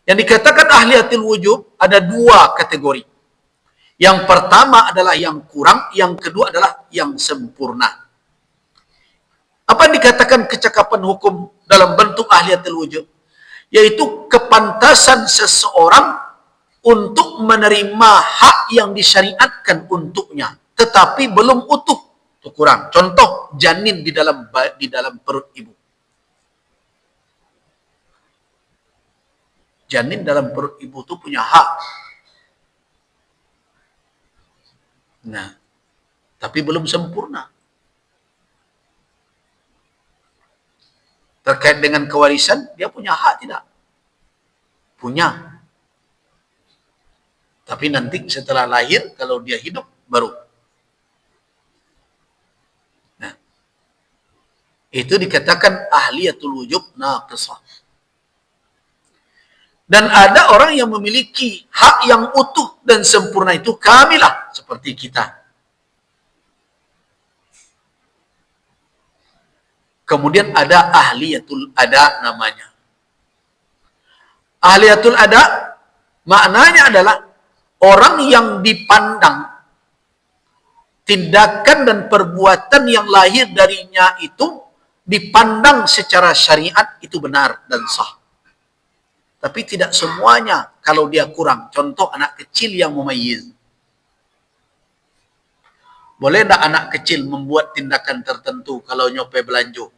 yang dikatakan ahliyatul wujub ada dua kategori. Yang pertama adalah yang kurang, yang kedua adalah yang sempurna. Apa yang dikatakan kecakapan hukum dalam bentuk ahliyatul wujub? Yaitu kepantasan seseorang untuk menerima hak yang disyariatkan untuknya, tetapi belum utuh. Itu kurang. Contoh, janin di dalam perut ibu. Janin dalam perut ibu itu punya hak. Nah, tapi belum sempurna. Terkait dengan kewarisan, dia punya hak tidak? Punya. Tapi nanti setelah lahir, kalau dia hidup, baru. Nah, itu dikatakan ahliyatul wujub naqisah. Dan ada orang yang memiliki hak yang utuh dan sempurna itu kamilah, seperti kita. Kemudian ada ahliyatul ada namanya. Ahliyatul ada maknanya adalah orang yang dipandang tindakan dan perbuatan yang lahir darinya itu dipandang secara syariat itu benar dan sah. Tapi tidak semuanya kalau dia kurang. Contoh anak kecil yang mumayyiz. Boleh tak anak kecil membuat tindakan tertentu kalau nyope belanjo?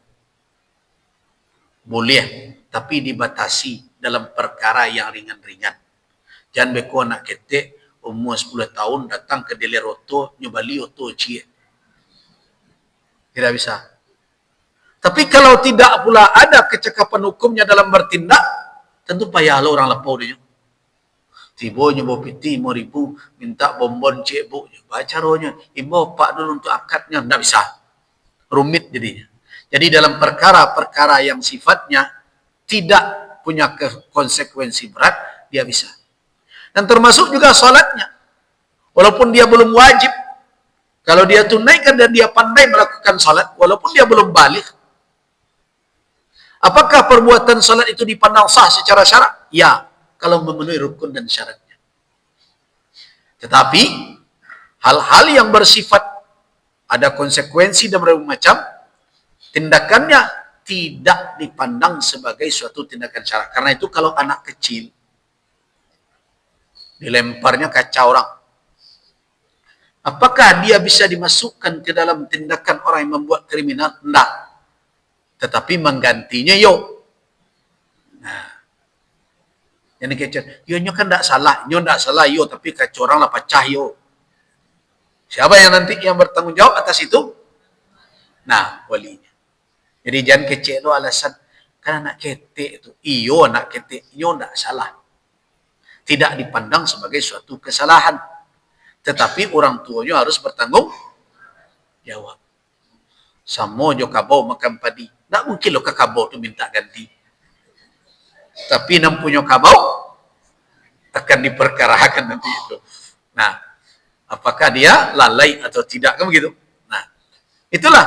Boleh, tapi dibatasi dalam perkara yang ringan-ringan. Jangan beko anak ketek umur 10 tahun datang ke dealer oto, nyobali oto cie. Tidak bisa. Tapi kalau tidak pula ada kecakapan hukumnya dalam bertindak, tentu payah lo orang lepau dia. Tiba nyoba piti 5.000 minta bonbon cik bu, baca rohnya, ibu pak dulu untuk akadnya, tidak bisa. Rumit jadinya. Jadi dalam perkara-perkara yang sifatnya tidak punya konsekuensi berat, dia bisa. Dan termasuk juga salatnya. Walaupun dia belum wajib, kalau dia tunaikan dan dia pandai melakukan salat, walaupun dia belum balik, apakah perbuatan salat itu dipandang sah secara syarak? Ya, kalau memenuhi rukun dan syaratnya. Tetapi hal-hal yang bersifat ada konsekuensi dan berbagai macam, tindakannya tidak dipandang sebagai suatu tindakan syarak. Karena itu kalau anak kecil dilemparnya kaca orang, apakah dia bisa dimasukkan ke dalam tindakan orang yang membuat kriminal? Tidak. Tetapi menggantinya yo. Nah, yang dikejar, yo kan tidak salah, yo tapi kaca orang lah pecah yo. Siapa yang nanti yang bertanggung jawab atas itu? Nah, walinya. Jadi jangan kecil itu alasan kan anak ketek itu. Iyo anak ketek, yo tidak salah. Tidak dipandang sebagai suatu kesalahan. Tetapi orang tuanya harus bertanggung jawab. Samo jo kabau makan padi. Tak mungkin lo ke kabau tu minta ganti. Tapi nampunya kabau akan diperkarakan nanti itu. Nah, apakah dia lalai atau tidak kan begitu? Nah, itulah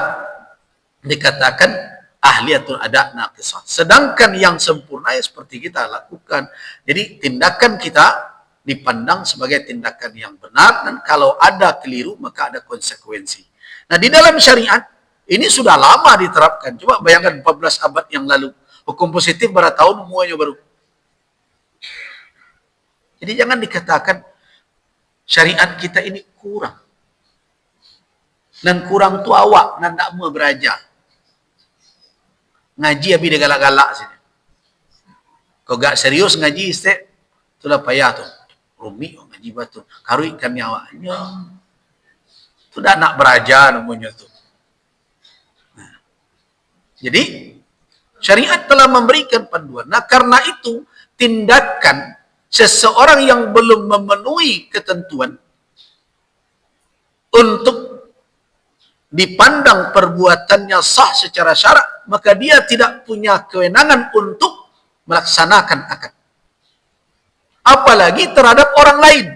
dikatakan ahliyatul ada naqisah. Sedangkan yang sempurna ya seperti kita lakukan. Jadi tindakan kita dipandang sebagai tindakan yang benar, dan kalau ada keliru maka ada konsekuensi. Nah, di dalam syariat ini sudah lama diterapkan. Coba bayangkan 14 abad yang lalu. Hukum positif berapa tahun semuanya baru. Jadi jangan dikatakan syariat kita ini kurang. Dan kurang tu awak dan tak mau belajar. Ngaji habis dia galak-galak sini. Kau gak serius ngaji istri, sudah payah tu. Rumi ngaji batu. Karuikan nyawanya. Sudah nak beraja namanya tu. Nah, jadi syariat telah memberikan panduan. Nah, karena itu tindakan seseorang yang belum memenuhi ketentuan untuk dipandang perbuatannya sah secara syarak, maka dia tidak punya kewenangan untuk melaksanakan akad. Apalagi terhadap orang lain,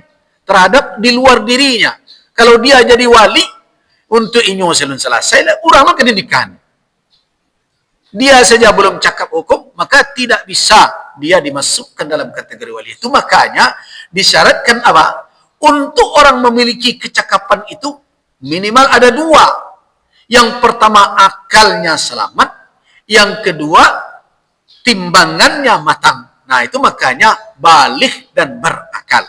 terhadap di luar dirinya. Kalau dia jadi wali, untuk inyo selun selesai, orang lah kedendikan. Dia saja belum cakap hukum, maka tidak bisa dia dimasukkan dalam kategori wali. Itu makanya disyaratkan apa? Untuk orang memiliki kecakapan itu, minimal ada dua. Yang pertama akalnya selamat, yang kedua timbangannya matang. Nah, itu makanya balik dan berakal.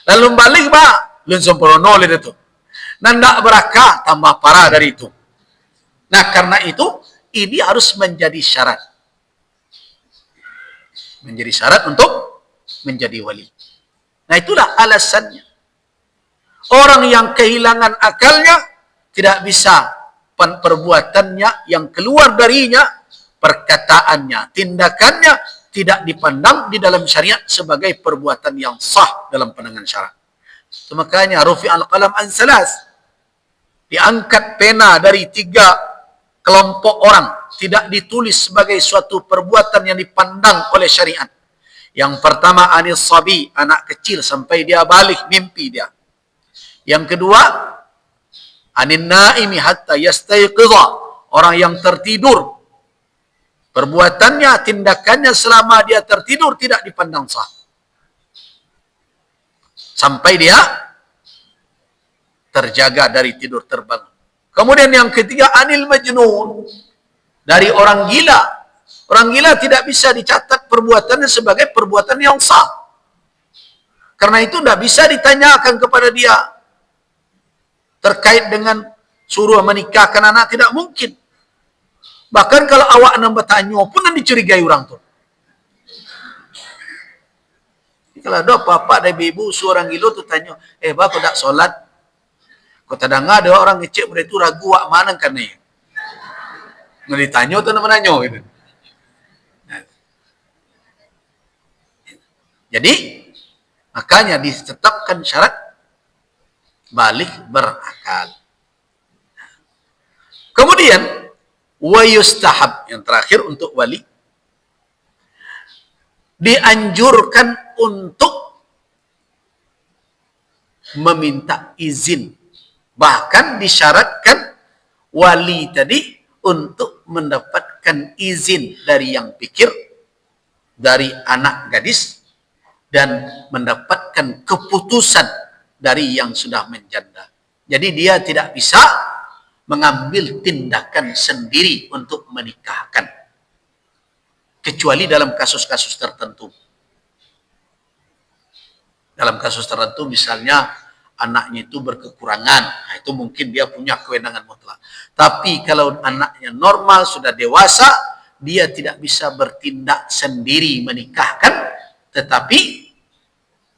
Lalu balik pak, lun sempurna oleh itu. Nanda berakal tambah parah dari itu. Nah, karena itu ini harus menjadi syarat. Menjadi syarat untuk menjadi wali. Nah, itulah alasannya. Orang yang kehilangan akalnya tidak bisa perbuatannya yang keluar darinya, perkataannya, tindakannya tidak dipandang di dalam syariat sebagai perbuatan yang sah dalam pandangan syarak. Itu makanya rufi al-qalam an salas. Diangkat pena dari 3 kelompok orang. Tidak ditulis sebagai suatu perbuatan yang dipandang oleh syariat. Yang pertama anis sabi, anak kecil sampai dia balik mimpi dia. Yang kedua anin naimi hatta yastayqiza, orang yang tertidur. Perbuatannya, tindakannya selama dia tertidur tidak dipandang sah. Sampai dia terjaga dari tidur terbangun. Kemudian yang ketiga anil majnun, dari orang gila. Orang gila tidak bisa dicatat perbuatannya sebagai perbuatan yang sah. Karena itu tidak bisa ditanyakan kepada dia terkait dengan suruh menikahkan anak, tidak mungkin. Bahkan kalau awak nambah tanya pun nanti dicurigai orang tu. Kalau ada bapak dan ibu seorang gila tu tanya, bah kau tak solat? Kau tak dengar ada orang ngecek mereka itu ragu wak mana kan ni? Nggak ditanya tu nama nanya gitu. Jadi makanya ditetapkan syarat balik berakal. Kemudian wa yustahab, yang terakhir untuk wali, dianjurkan untuk meminta izin. Bahkan disyaratkan wali tadi untuk mendapatkan izin dari yang pikir, dari anak gadis, dan mendapatkan keputusan dari yang sudah menjanda. Jadi dia tidak bisa mengambil tindakan sendiri untuk menikahkan, kecuali dalam kasus-kasus tertentu. Dalam kasus tertentu misalnya anaknya itu berkekurangan, nah itu mungkin dia punya kewenangan mutlak. Tapi kalau anaknya normal, sudah dewasa, dia tidak bisa bertindak sendiri menikahkan, tetapi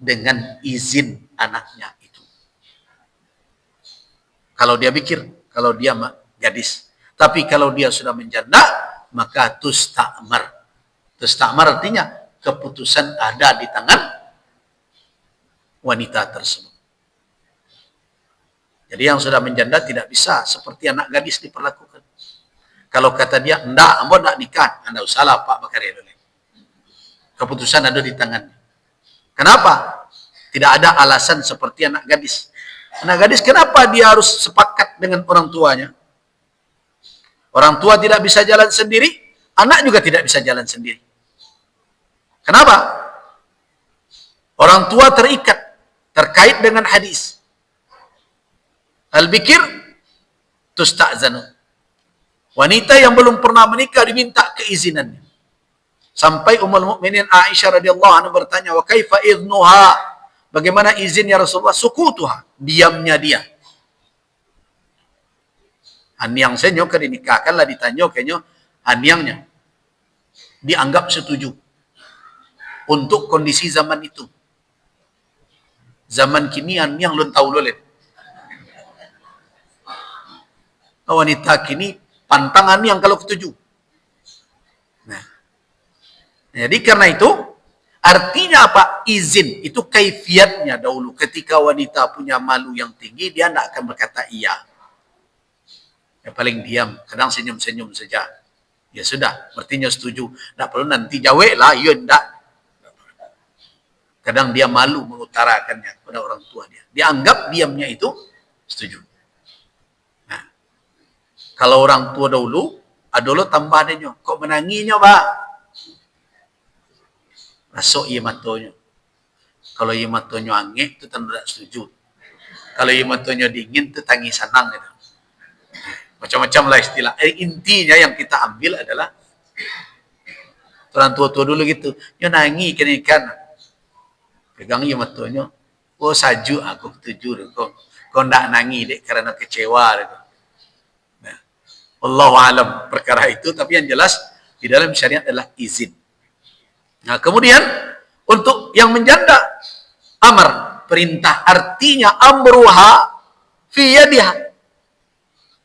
dengan izin anaknya itu. Kalau dia pikir, kalau dia gadis. Tapi kalau dia sudah menjanda, maka tustamar. Tustamar artinya keputusan ada di tangan wanita tersebut. Jadi yang sudah menjanda tidak bisa seperti anak gadis diperlakukan. Kalau kata dia, enggak, ambo enggak nikah, anda usahlah Pak Bakaria dulu. Keputusan ada di tangannya. Kenapa? Tidak ada alasan seperti anak gadis. Anak gadis kenapa dia harus sepakat dengan orang tuanya? Orang tua tidak bisa jalan sendiri, anak juga tidak bisa jalan sendiri. Kenapa? Orang tua terikat terkait dengan hadis. Al-bikir tusta'zanu. Wanita yang belum pernah menikah diminta keizinannya. Sampai Ummul Mukminin Aisyah radhiyallahu anha bertanya, "Wa kaifa idnuha?" Bagaimana izinnya Rasulullah? Sukutuha, diamnya dia. Haniang senyo ke dinikahkanlah, ditanya kenyo haniangnya. Dianggap setuju untuk kondisi zaman itu. Zaman kini haniang lun tahu lolen. Wanita kini pantang haniang kalau ketuju. Nah, jadi karena itu artinya apa? Izin. Itu kaifiatnya dahulu. Ketika wanita punya malu yang tinggi, dia tidak akan berkata iya. Ya paling diam. Kadang senyum-senyum saja. Ya sudah. Berarti setuju. Tidak perlu nanti jawab lah. Ya tidak. Kadang dia malu mengutarakannya kepada orang tua dia. Dianggap diamnya itu setuju. Nah, kalau orang tua dahulu, adolo tambah dia. Kok menanginya, Pak? Masuk ia matonya. Kalau ia matonya angin, itu tidak setuju. Kalau ia matonya dingin, itu tangi senang. Gitu. Macam-macam lah istilah. Intinya yang kita ambil adalah orang tua-tua dulu gitu. Ya nangi ikan. Pegang ia matonya. Oh saju aku setuju. Kau tidak nangi dek karena kecewa. Gitu. Nah, Allahu alam perkara itu. Tapi yang jelas di dalam syariat adalah izin. Nah, kemudian untuk yang menjanda, amar, perintah, artinya amruha fi yadiha.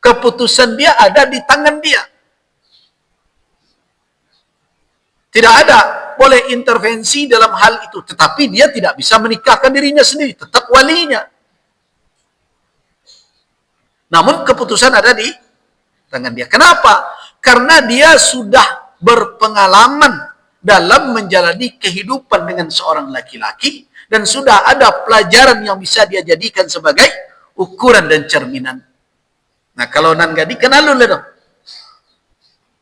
Keputusan dia ada di tangan dia. Tidak ada boleh intervensi dalam hal itu, tetapi dia tidak bisa menikahkan dirinya sendiri, tetap walinya. Namun keputusan ada di tangan dia. Kenapa? Karena dia sudah berpengalaman dalam menjalani kehidupan dengan seorang laki-laki dan sudah ada pelajaran yang bisa dia jadikan sebagai ukuran dan cerminan. Nah, kalau nan gadi kenal dulu dong.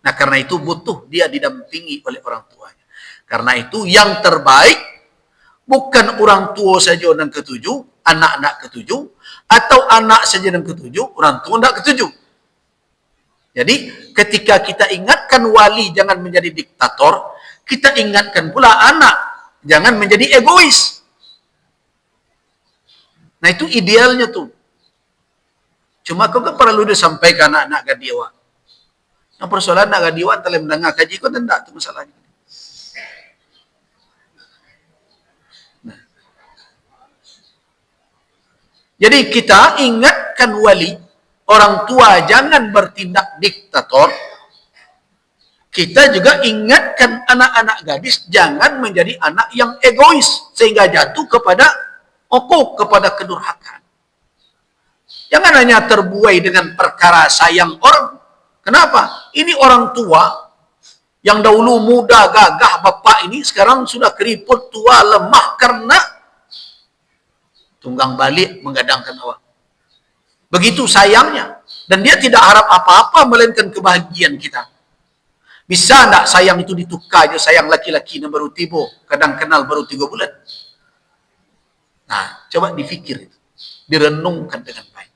Nah, karena itu butuh dia didampingi oleh orang tuanya. Karena itu yang terbaik bukan orang tua saja yang ketujuh, anak-anak ketujuh, atau anak saja yang ketujuh, orang tua tidak ketujuh. Jadi ketika kita ingatkan wali jangan menjadi diktator, kita ingatkan pula anak jangan menjadi egois. Nah itu idealnya tuh. Cuma kau kan perlu disampaikan anak-anak gadiwa. Yang persoalan anak gadiwa telah mendengar kaji kau tidak itu masalahnya. Nah. Jadi kita ingatkan wali, orang tua jangan bertindak diktator. Kita juga ingatkan anak-anak gadis jangan menjadi anak yang egois sehingga jatuh kepada okok, kepada kedurhakaan. Jangan hanya terbuai dengan perkara sayang orang. Kenapa? Ini orang tua yang dahulu muda gagah bapak ini sekarang sudah keriput tua lemah karena tunggang balik menggadangkan awak. Begitu sayangnya. Dan dia tidak harap apa-apa melainkan kebahagiaan kita. Bisa tidak sayang itu ditukar aja sayang laki-laki yang baru tiba, kadang kenal baru 3 bulan. Nah, coba difikir itu. Direnungkan dengan baik.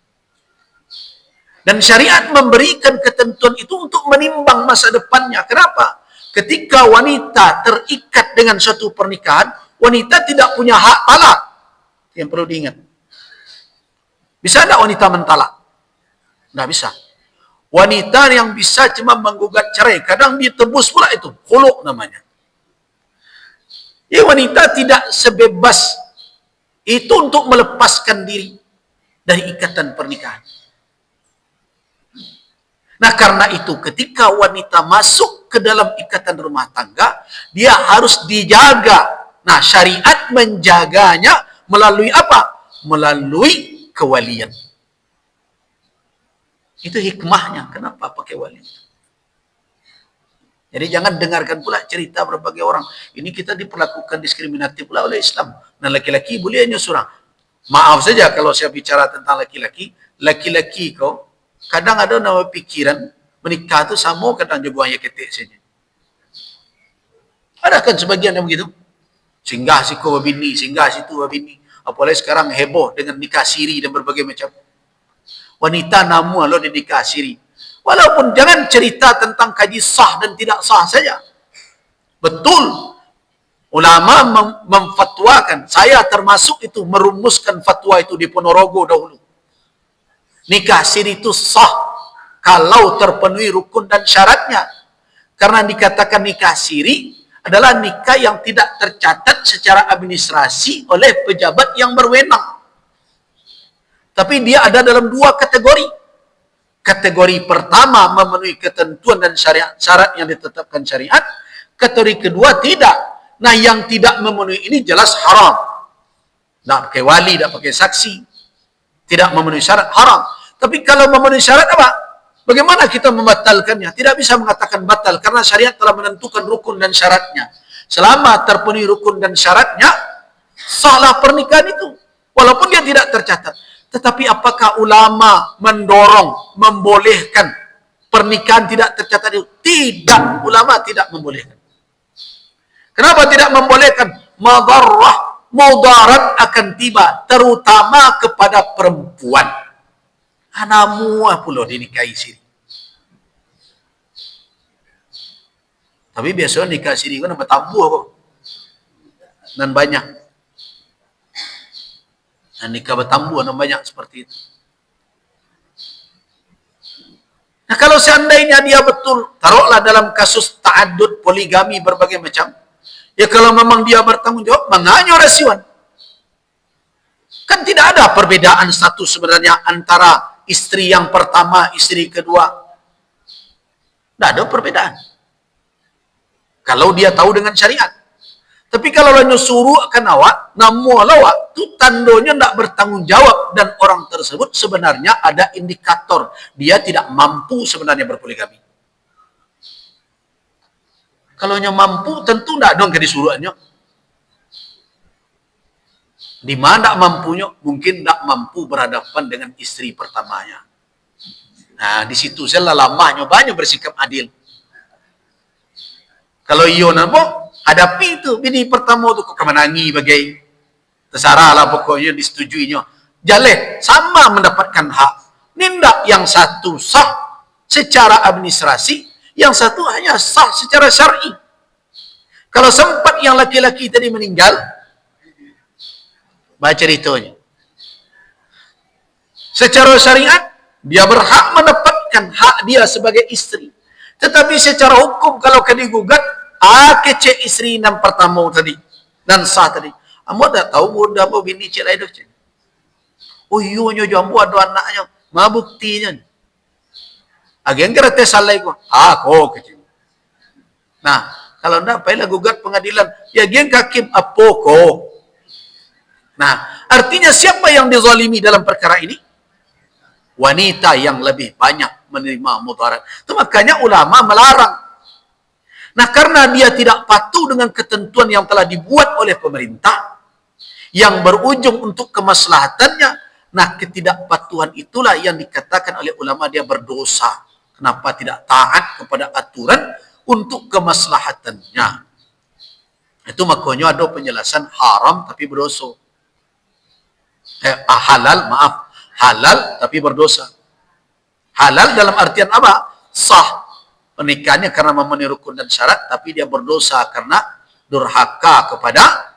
Dan syariat memberikan ketentuan itu untuk menimbang masa depannya. Kenapa? Ketika wanita terikat dengan suatu pernikahan, wanita tidak punya hak talak. Yang perlu diingat. Bisa tidak wanita mentalak? Tidak bisa. Wanita yang bisa cuma menggugat cerai. Kadang ditebus pula itu. Khulu' namanya. Jadi wanita tidak sebebas itu untuk melepaskan diri dari ikatan pernikahan. Nah karena itu ketika wanita masuk ke dalam ikatan rumah tangga, dia harus dijaga. Nah syariat menjaganya melalui apa? Melalui kewalian. Itu hikmahnya. Kenapa pakai wali? Jadi jangan dengarkan pula cerita berbagai orang. Ini kita diperlakukan diskriminatif pula oleh Islam. Nah laki-laki boleh hanya seorang. Maaf saja kalau saya bicara tentang laki-laki. Laki-laki kau kadang ada nama pikiran menikah itu sama kadang juga hanya ketik saja. Ada kan sebagian yang begitu? Singgah siku babini, singgah situ babini. Apalagi sekarang heboh dengan nikah siri dan berbagai macam. Wanita namu lo dinikah siri. Walaupun jangan cerita tentang kaji sah dan tidak sah saja. Betul. Ulama memfatwakan. Saya termasuk itu merumuskan fatwa itu di Ponorogo dahulu. Nikah siri itu sah kalau terpenuhi rukun dan syaratnya. Karena dikatakan nikah siri adalah nikah yang tidak tercatat secara administrasi oleh pejabat yang berwenang. Tapi dia ada dalam 2 kategori. Kategori pertama memenuhi ketentuan dan syarat yang ditetapkan syariat. Kategori kedua tidak. Nah yang tidak memenuhi ini jelas haram. Tidak pakai wali, tidak pakai saksi. Tidak memenuhi syarat, haram. Tapi kalau memenuhi syarat apa? Bagaimana kita membatalkannya? Tidak bisa mengatakan batal karena syariat telah menentukan rukun dan syaratnya. Selama terpenuhi rukun dan syaratnya, sahlah pernikahan itu. Walaupun dia tidak tercatat. Tetapi apakah ulama mendorong, membolehkan pernikahan tidak tercatat itu? Tidak. Ulama tidak membolehkan. Kenapa tidak membolehkan? Madarrah, mudarat akan tiba. Terutama kepada perempuan. Anamu pula dinikahi siri. Tapi biasanya nikah siri kan bertambuh kok. Dan banyak. Dan nikah bertambuh dan banyak seperti itu. Nah kalau seandainya dia betul, taruhlah dalam kasus ta'adud, poligami berbagai macam. Ya kalau memang dia bertanggung jawab, menganya rasiwan. Kan tidak ada perbedaan status sebenarnya antara istri yang pertama, istri kedua. Tidak ada perbedaan. Kalau dia tahu dengan syariat. Tapi kalau hanya suruh akan awak, namun awak, itu tandanya tidak bertanggung jawab. Dan orang tersebut sebenarnya ada indikator. Dia tidak mampu sebenarnya berpoligami. Kalau hanya mampu, tentu tidak dong ke disuruhannya. Di mana tidak mampunya? Mungkin tidak mampu berhadapan dengan istri pertamanya. Nah, di situ saya lamanya banyak bersikap adil. Kalau iyo namo, hadapi itu. Bini pertama itu kok kemenangi bagai. Terserah lah pokoknya disetujuinya. Jaleh, sama mendapatkan hak. Nindak yang satu sah, secara administrasi, yang satu hanya sah secara syar'i. Kalau sempat yang laki-laki tadi meninggal, baca ceritanya. Secara syariat, dia berhak mendapatkan hak dia sebagai istri. Tetapi secara hukum, kalau kena digugat, kecek istri yang pertama tadi, dan sah tadi. Amo tak tahu muda apa bini cik lain tu. Oh iya, jambu ada anaknya. Ma buktinya. Agen kereta salah ko. Kok kecil. Nah, kalau enggak, payahlah gugat pengadilan. Ya geng hakim apa kok. Nah, artinya siapa yang dizalimi dalam perkara ini? Wanita yang lebih banyak menerima mudarat. Itu makanya ulama melarang. Nah, karena dia tidak patuh dengan ketentuan yang telah dibuat oleh pemerintah, yang berujung untuk kemaslahatannya, nah ketidakpatuhan itulah yang dikatakan oleh ulama dia berdosa. Kenapa tidak taat kepada aturan untuk kemaslahatannya? Itu makanya ada penjelasan haram tapi berdosa. Halal tapi berdosa. Halal dalam artian apa? Sah pernikahannya karena memenuhi rukun dan syarat, tapi dia berdosa karena durhaka kepada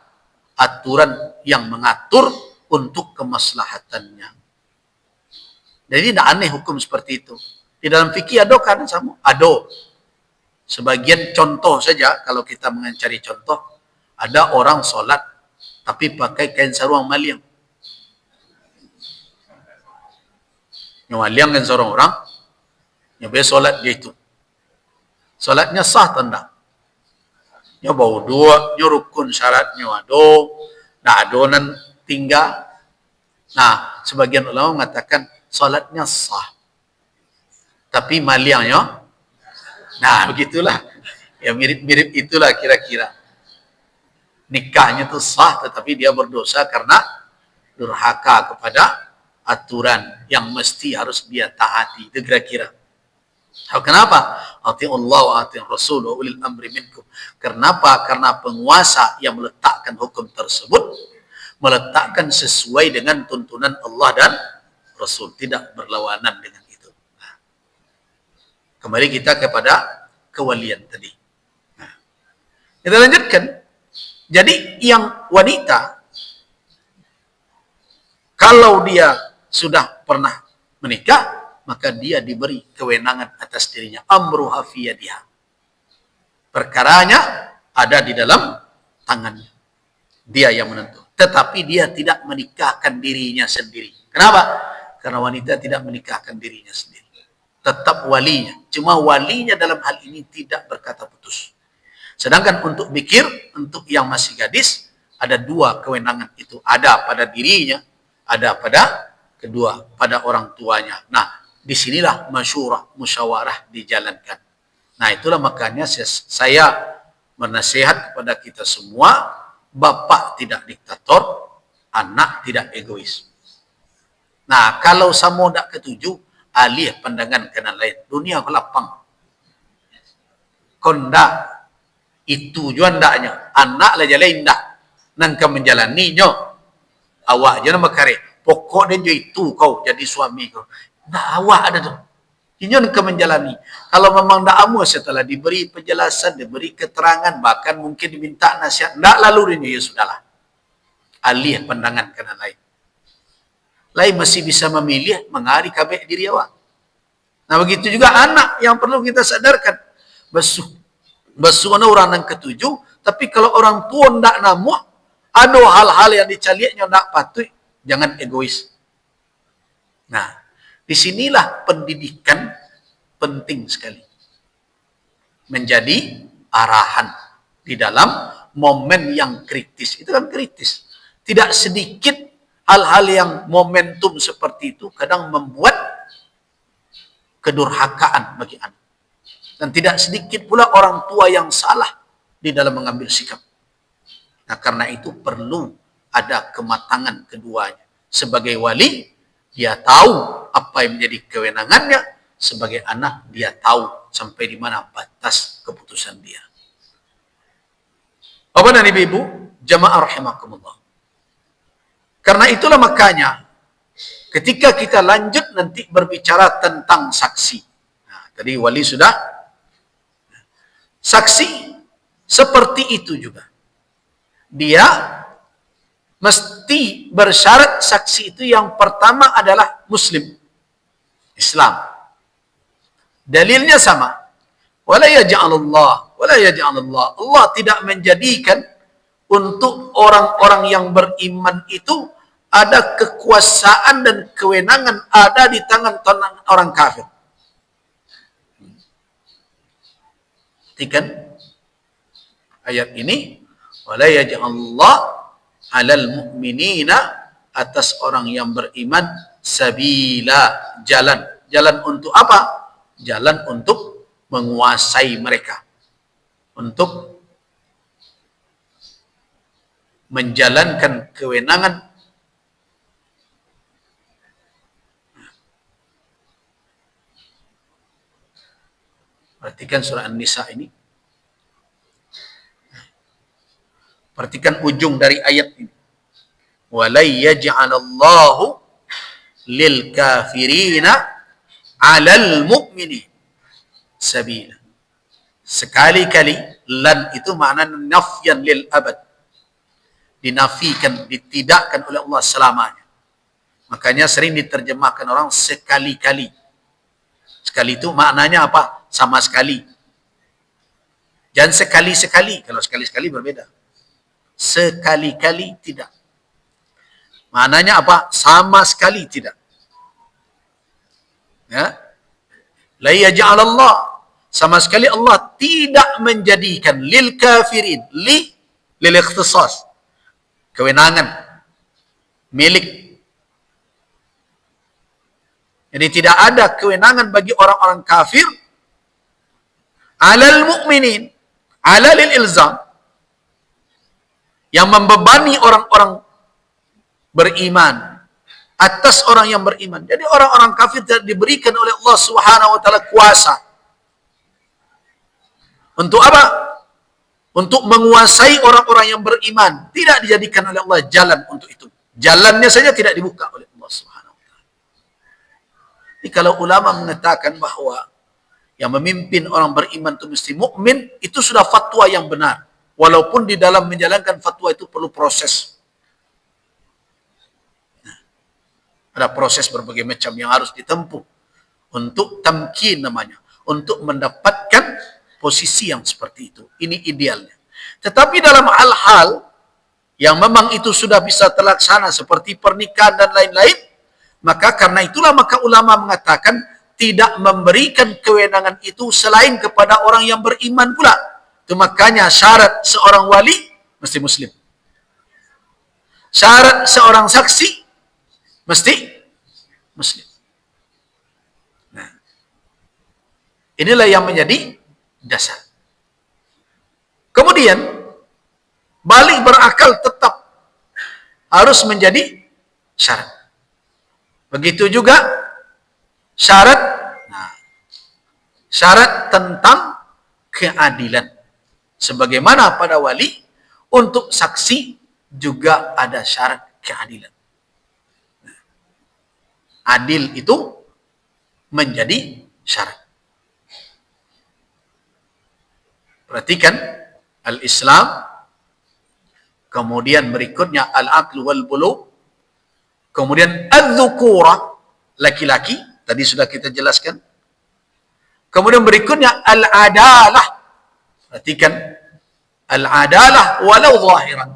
aturan yang mengatur untuk kemaslahatannya. Jadi tidak aneh hukum seperti itu. Di dalam fikih ada kan sama? Ada. Sebagian contoh saja, kalau kita mencari contoh, ada orang sholat tapi pakai kain sarung maliang. Maliang kan seorang orang, nyoba sholat dia itu. Sholatnya sah tanda. Nyoba dua, rukun syaratnya ada, nah adonan tinggal. Nah, sebagian ulama mengatakan sholatnya sah. Tapi maliangnya, nah begitulah. Ya mirip-mirip itulah kira-kira. Nikahnya itu sah, tetapi dia berdosa karena durhaka kepada aturan yang mesti harus dia taati. Itu kira-kira. Kenapa? Ati'ullah wa ati'ur rasul wa ulil amri minkum. Kenapa? Karena penguasa yang meletakkan hukum tersebut meletakkan sesuai dengan tuntunan Allah dan Rasul, tidak berlawanan dengan itu. Nah, kembali kita kepada kewalian tadi. Nah, kita lanjutkan. Jadi yang wanita, kalau dia sudah pernah menikah, maka dia diberi kewenangan atas dirinya. Amruha fi yadiha. Perkaranya ada di dalam tangannya. Dia yang menentu. Tetapi dia tidak menikahkan dirinya sendiri. Kenapa? Karena wanita tidak menikahkan dirinya sendiri. Tetap walinya. Cuma walinya dalam hal ini tidak berkata putus. Sedangkan untuk bikir, untuk yang masih gadis, ada dua kewenangan itu. Ada pada dirinya, ada pada kedua, pada orang tuanya. Nah, disinilah masyurah, musyawarah dijalankan. Nah, itulah makanya saya menasihat kepada kita semua, bapak tidak diktator, anak tidak egois. Nah, kalau samo tak ketujuh, alih pandangan kanan lain. Dunia lapang. Konda, itu juan daknya. Anak lah jalan dah. Nangka menjalaninya. Awak je nama kare. Pokok dia itu kau jadi suami kau. Nah, awak ada tu. Ini nangka menjalani. Kalau memang tak amu setelah diberi penjelasan, diberi keterangan, bahkan mungkin diminta nasihat, tak lalu ini ya sudahlah. Alih pandangan kanan lain. Lain masih bisa memilih mengari kabeh diri awak. Nah, begitu juga anak yang perlu kita sadarkan. Basuh orang yang ketujuh, tapi kalau orang tua tidak namuh, ada hal-hal yang dicaliaknya tidak patut, jangan egois. Nah, disinilah pendidikan penting sekali. Menjadi arahan di dalam momen yang kritis. Itu kan kritis. Tidak sedikit hal-hal yang momentum seperti itu kadang membuat kedurhakaan bagi anak. Dan tidak sedikit pula orang tua yang salah di dalam mengambil sikap. Nah, karena itu perlu ada kematangan keduanya. Sebagai wali, dia tahu apa yang menjadi kewenangannya. Sebagai anak, dia tahu sampai di mana batas keputusan dia. Bapak dan Ibu, jamaah rahimakumullah. Karena itulah makanya, ketika kita lanjut nanti berbicara tentang saksi. Nah, Tadi wali sudah. Saksi seperti itu juga. Dia mesti bersyarat saksi itu yang pertama adalah Muslim, Islam. Dalilnya sama. Wala yaj'alullah, wala yaj'alullah. Allah tidak menjadikan untuk orang-orang yang beriman itu ada kekuasaan dan kewenangan ada di tangan orang kafir. Perhatikan ayat ini, wala yaj'alullah 'alal mu'minina, atas orang yang beriman, sabila, jalan. Jalan untuk apa? Jalan untuk menguasai mereka, untuk menjalankan kewenangan. Perhatikan surah An-Nisa ini. Perhatikan ujung dari ayat ini. Walai yaj'alallahu lil kafirina 'alal mu'minin sabila. Sekali-kali lan itu maknanya nafyan lil abad. Dinafikan, ditidakkan oleh Allah selamanya. Makanya sering diterjemahkan orang sekali-kali. Sekali itu maknanya apa? Sama sekali. Jangan sekali-sekali. Kalau sekali-sekali berbeda. Sekali-kali tidak. Maknanya apa? Sama sekali tidak. Ya. La yaj'alallah. Sama sekali Allah tidak menjadikan lil kafirin. Lil ikhtisas. Kewenangan. Milik. Jadi tidak ada kewenangan bagi orang-orang kafir alal mu'minin, alalil ilzam, yang membebani orang-orang beriman atas orang yang beriman. Jadi orang-orang kafir tidak diberikan oleh Allah Subhanahu wa taala kuasa. Untuk apa? Untuk menguasai orang-orang yang beriman. Tidak dijadikan oleh Allah jalan untuk itu. Jalannya saja tidak dibuka oleh Allah Subhanahu wa taala. Jadi kalau ulama mengatakan bahwa yang memimpin orang beriman itu mesti mukmin, itu sudah fatwa yang benar. Walaupun di dalam menjalankan fatwa itu perlu proses. Nah, ada proses berbagai macam yang harus ditempuh untuk tamkin namanya, untuk mendapatkan posisi yang seperti itu. Ini idealnya. Tetapi dalam hal-hal yang memang itu sudah bisa terlaksana seperti pernikahan dan lain-lain, maka karena itulah maka ulama mengatakan tidak memberikan kewenangan itu selain kepada orang yang beriman pula. Itu makanya syarat seorang wali mesti muslim. Syarat seorang saksi mesti muslim. Nah, inilah yang menjadi dasar. Kemudian balik berakal tetap harus menjadi syarat. Begitu juga syarat, syarat tentang keadilan. Sebagaimana pada wali, untuk saksi juga ada syarat keadilan. Adil itu menjadi syarat. Perhatikan, al-Islam, kemudian berikutnya al-aql wal bulugh, kemudian al-dzukura, laki-laki, tadi sudah kita jelaskan. Kemudian berikutnya al-adalah. Perhatikan, al-adalah walau zahiran.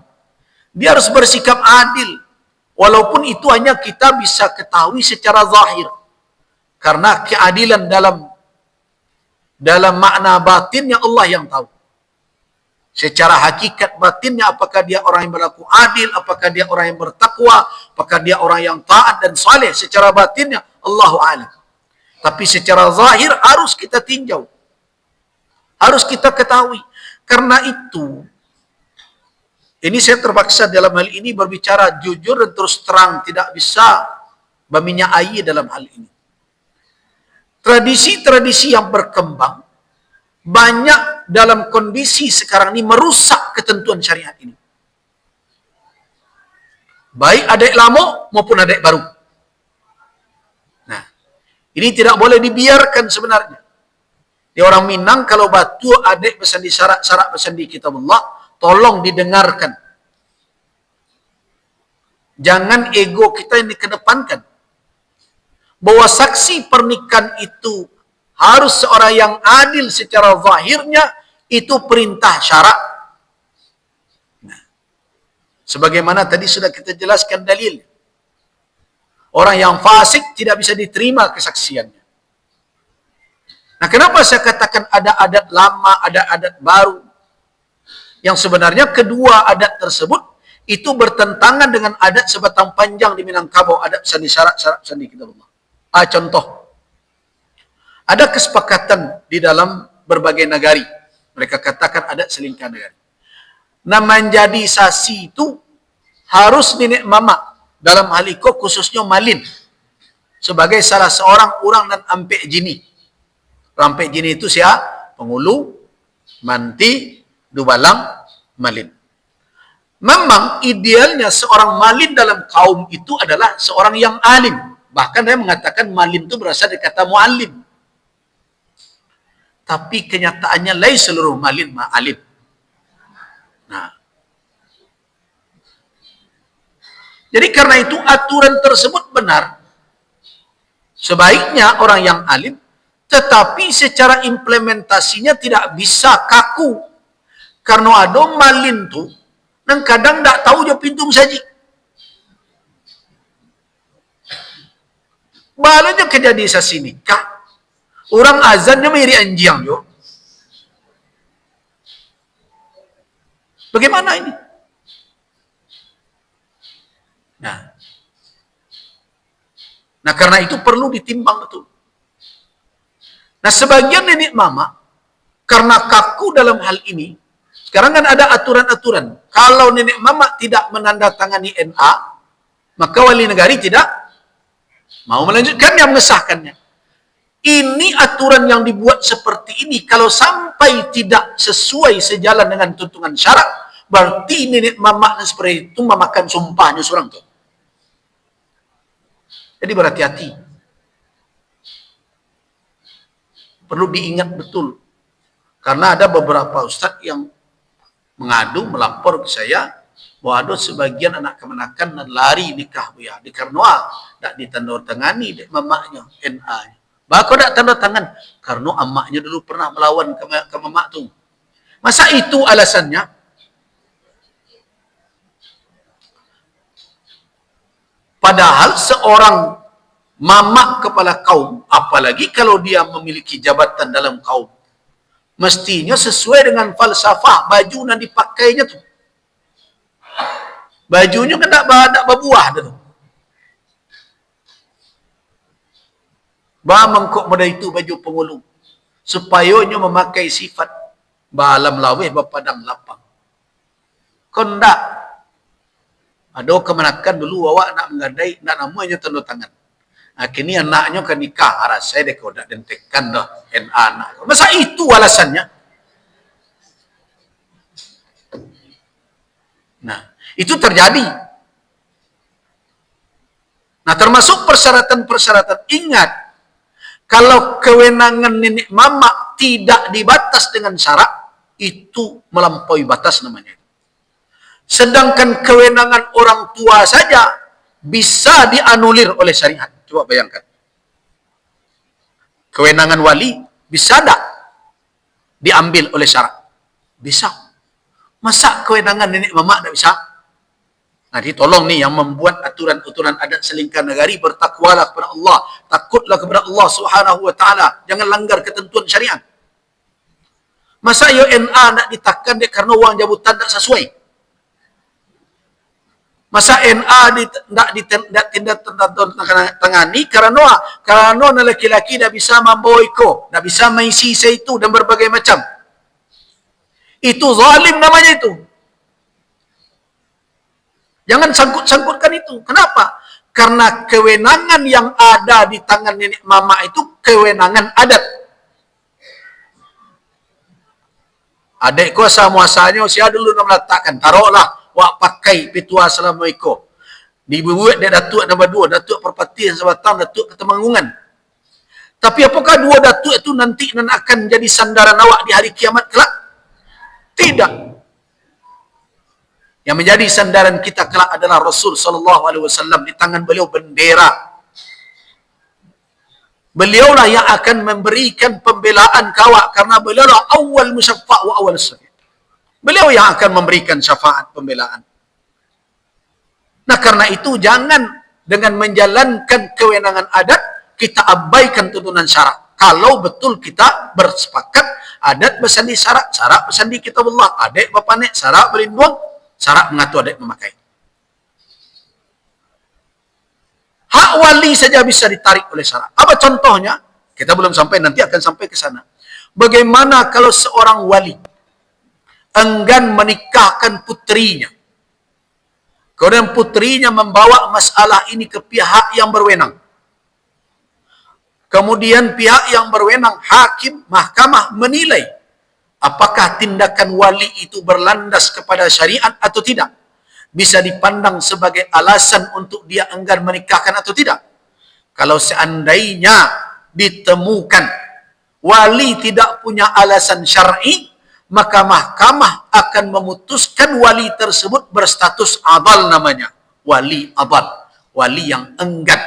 Dia harus bersikap adil, walaupun itu hanya kita bisa ketahui secara zahir. Karena keadilan dalam makna batinnya Allah yang tahu. Secara hakikat batinnya, apakah dia orang yang berlaku adil, apakah dia orang yang bertakwa, apakah dia orang yang taat dan saleh, secara batinnya Allahu a'lam. Tapi secara zahir harus kita tinjau, harus kita ketahui. Karena itu, ini saya terpaksa dalam hal ini berbicara jujur dan terus terang, tidak bisa berminyak dalam hal ini. Tradisi-tradisi yang berkembang banyak dalam kondisi sekarang ini merusak ketentuan syariat ini. Baik adik lama maupun adik baru. Nah, ini tidak boleh dibiarkan sebenarnya. Ya orang Minang kalau batu adik bersandi syarat bersandi kitabullah, tolong didengarkan. Jangan ego kita yang dikedepankan. Bahwa saksi pernikahan itu harus seorang yang adil secara zahirnya, itu perintah syarak. Nah, sebagaimana tadi sudah kita jelaskan dalil. Orang yang fasik tidak bisa diterima kesaksiannya. Nah, kenapa saya katakan ada adat lama, ada adat baru? Yang sebenarnya kedua adat tersebut itu bertentangan dengan adat sebatang panjang di Minangkabau, adat sandi syarat sandi kitabullah. Contoh, ada kesepakatan di dalam berbagai negari. Mereka katakan adat selingkah negari. Nah, menjadi sasi itu harus nenek mama, dalam hal itu khususnya malin, sebagai salah seorang orang dan ampek jini. Ampek jini itu siapa? Pengulu, manti, dubalang, malin. Memang idealnya seorang malin dalam kaum itu adalah seorang yang alim. Bahkan saya mengatakan malin itu berasal dari kata mu'alim. Tapi kenyataannya lain seluruh malin ma'alim. Nah, jadi karena itu aturan tersebut benar. Sebaiknya orang yang alim, tetapi secara implementasinya tidak bisa kaku. Karena ada malin tuh, dan kadang tak tahu je pintu saji. Balanya kejadian sasi nikah. Orang azannya miri anjing jo. Bagaimana ini? Nah, karena itu perlu ditimbang betul. Nah, sebagian nenek mama, karena kaku dalam hal ini, sekarang kan ada aturan-aturan. Kalau nenek mama tidak menandatangani NA, maka wali negari tidak mau melanjutkannya, mengesahkannya. Ini aturan yang dibuat seperti ini, kalau sampai tidak sesuai sejalan dengan tuntunan syarak, berarti nenek mama seperti itu memakan sumpahnya seorang tuh. Jadi berhati-hati. Perlu diingat betul. Karena ada beberapa ustadz yang mengadu, melapor ke saya, bahwa ada sebagian anak kemenakan dan lari nikah ya, karena tak ditandatangani mamaknya NA-nya. Bahkan tak tanda tangan karena amaknya dulu pernah melawan ke mamak tu. Masa itu alasannya? Padahal seorang mamak kepala kaum, apalagi kalau dia memiliki jabatan dalam kaum, mestinya sesuai dengan falsafah baju yang dipakainya tu. Bajunya kan tak berbuah tu. Mengkok muda itu baju pengulu, supayanya memakai sifat balam lawih berpadang lapang. Kondak ada kemenakan dulu awak nak menggadai, nak namanya tanda tangan. Kini anaknya kan nikah, aras saya dek udah dentekan dah NA anak. Masa itu alasannya? Nah, itu terjadi. Nah, termasuk persyaratan-persyaratan. Ingat, kalau kewenangan nenek mama tidak dibatas dengan syarak, itu melampaui batas namanya. Sedangkan kewenangan orang tua saja bisa dianulir oleh syariat. Coba bayangkan. Kewenangan wali bisa tak diambil oleh syarak? Bisa. Masa kewenangan nenek mama tak bisa? Nah, tolong nih yang membuat aturan-aturan adat selingkah negari, bertakwalah kepada Allah, takutlah kepada Allah Subhanahu wa taala, jangan langgar ketentuan syariat. Masa yo NA nak ditakan dia karena uang jabatan tak sesuai? Masa NA tidak tindak tangani karena lelaki-lelaki tidak bisa membawa iko, tidak bisa mengisi itu dan berbagai macam. Itu zalim namanya itu. Jangan sangkut-sangkutkan itu. Kenapa? Karena kewenangan yang ada di tangan nenek mama itu kewenangan adat. Adik kuasa muasanya usia dulu nak meletakkan. Taruhlah wak pakai pitua Assalamualaikum. Dibuat dia datuk nombor 2, datuk perpatian Sebatang, datuk Ketemanggungan. Tapi apakah dua datuk itu nanti akan jadi sandaran awak di hari kiamat kelak? Tidak. Yang menjadi sandaran kita kelak adalah Rasul sallallahu alaihi wasallam. Di tangan beliau bendera. Beliaulah yang akan memberikan pembelaan kawak karena beliaulah awal musyaffa' wa awal syafi'. Beliau yang akan memberikan syafaat pembelaan. Nah, karena itu jangan dengan menjalankan kewenangan adat kita abaikan tuntunan syarak. Kalau betul kita bersepakat adat bersandi syarak, syarak bersandi kitabullah, adik bapanek, syarak berlindung, syarak mengatur adik memakai. Hak wali saja bisa ditarik oleh syarak. Apa contohnya? Kita belum sampai, nanti akan sampai ke sana. Bagaimana kalau seorang wali enggan menikahkan putrinya, kemudian putrinya membawa masalah ini ke pihak yang berwenang. Kemudian pihak yang berwenang, hakim, mahkamah menilai apakah tindakan wali itu berlandas kepada syariat atau tidak. Bisa dipandang sebagai alasan untuk dia enggan menikahkan atau tidak. Kalau seandainya ditemukan wali tidak punya alasan syar'i, maka mahkamah akan memutuskan wali tersebut berstatus adal namanya. Wali adal. Wali yang enggan.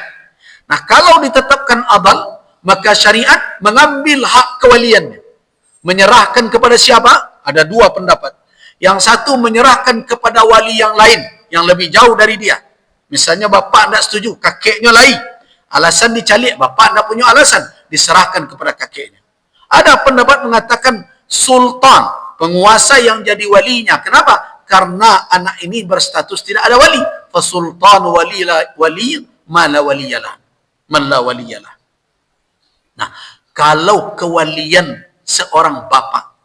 Nah, kalau ditetapkan adal, maka syariat mengambil hak kewaliannya. Menyerahkan kepada siapa? Ada dua pendapat. Yang satu menyerahkan kepada wali yang lain, yang lebih jauh dari dia. Misalnya bapak tidak setuju, kakeknya lain. Alasan dicalik, bapak tidak punya alasan. Diserahkan kepada kakeknya. Ada pendapat mengatakan sultan, penguasa yang jadi walinya. Kenapa? Karena anak ini berstatus tidak ada wali. Fasultan wali ma la waliyalah. Man la waliyalah. Nah, kalau kewalian seorang bapak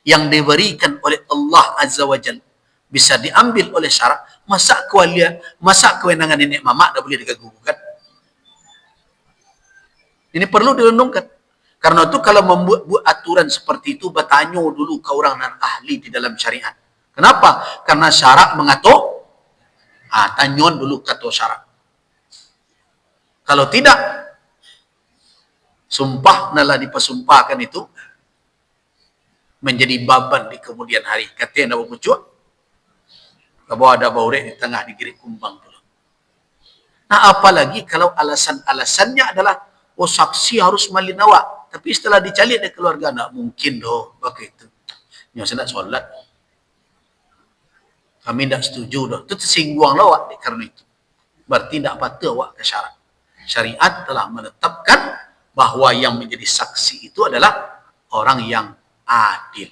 yang diberikan oleh Allah Azza wa Jalla bisa diambil oleh syarak, masa kewalian, masa kewenangan nenek mama tidak boleh diganggukan? Ini perlu direnungkan. Karena itu kalau membuat aturan seperti itu, bertanya dulu ke orang yang ahli di dalam syariat. Kenapa? Karena syarak mengatur, tanyon dulu kata syarak. Kalau tidak, sumpah nalah dipersumpahkan itu menjadi baban di kemudian hari. Katanya nak berpucuk, kalau ada baurek di tengah digirik kumbang dulu. Nah, apalagi kalau alasan-alasannya adalah, oh saksi harus malinawa. Tapi setelah dicalik dari keluarga, tak mungkin doh begitu. Yang saya nak solat, kami tidak setuju doh. Itu tersinggung awak karena itu. Berarti tidak patut awak ke syarat. Syariat telah menetapkan bahwa yang menjadi saksi itu adalah orang yang adil.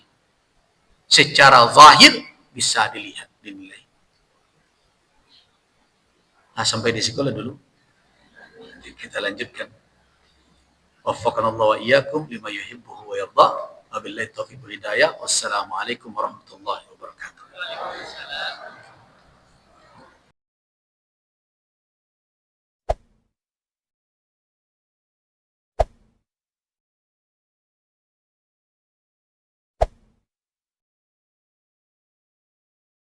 Secara zahir bisa dilihat, dinilai. Nah, sampai di sekolah dulu. Kita lanjutkan. Waffaqanallahu wa iyyakum lima yuhibbuhu wa yarda. Wabillahi taufiq wal hidayah. Wassalamualaikum warahmatullahi wabarakatuh.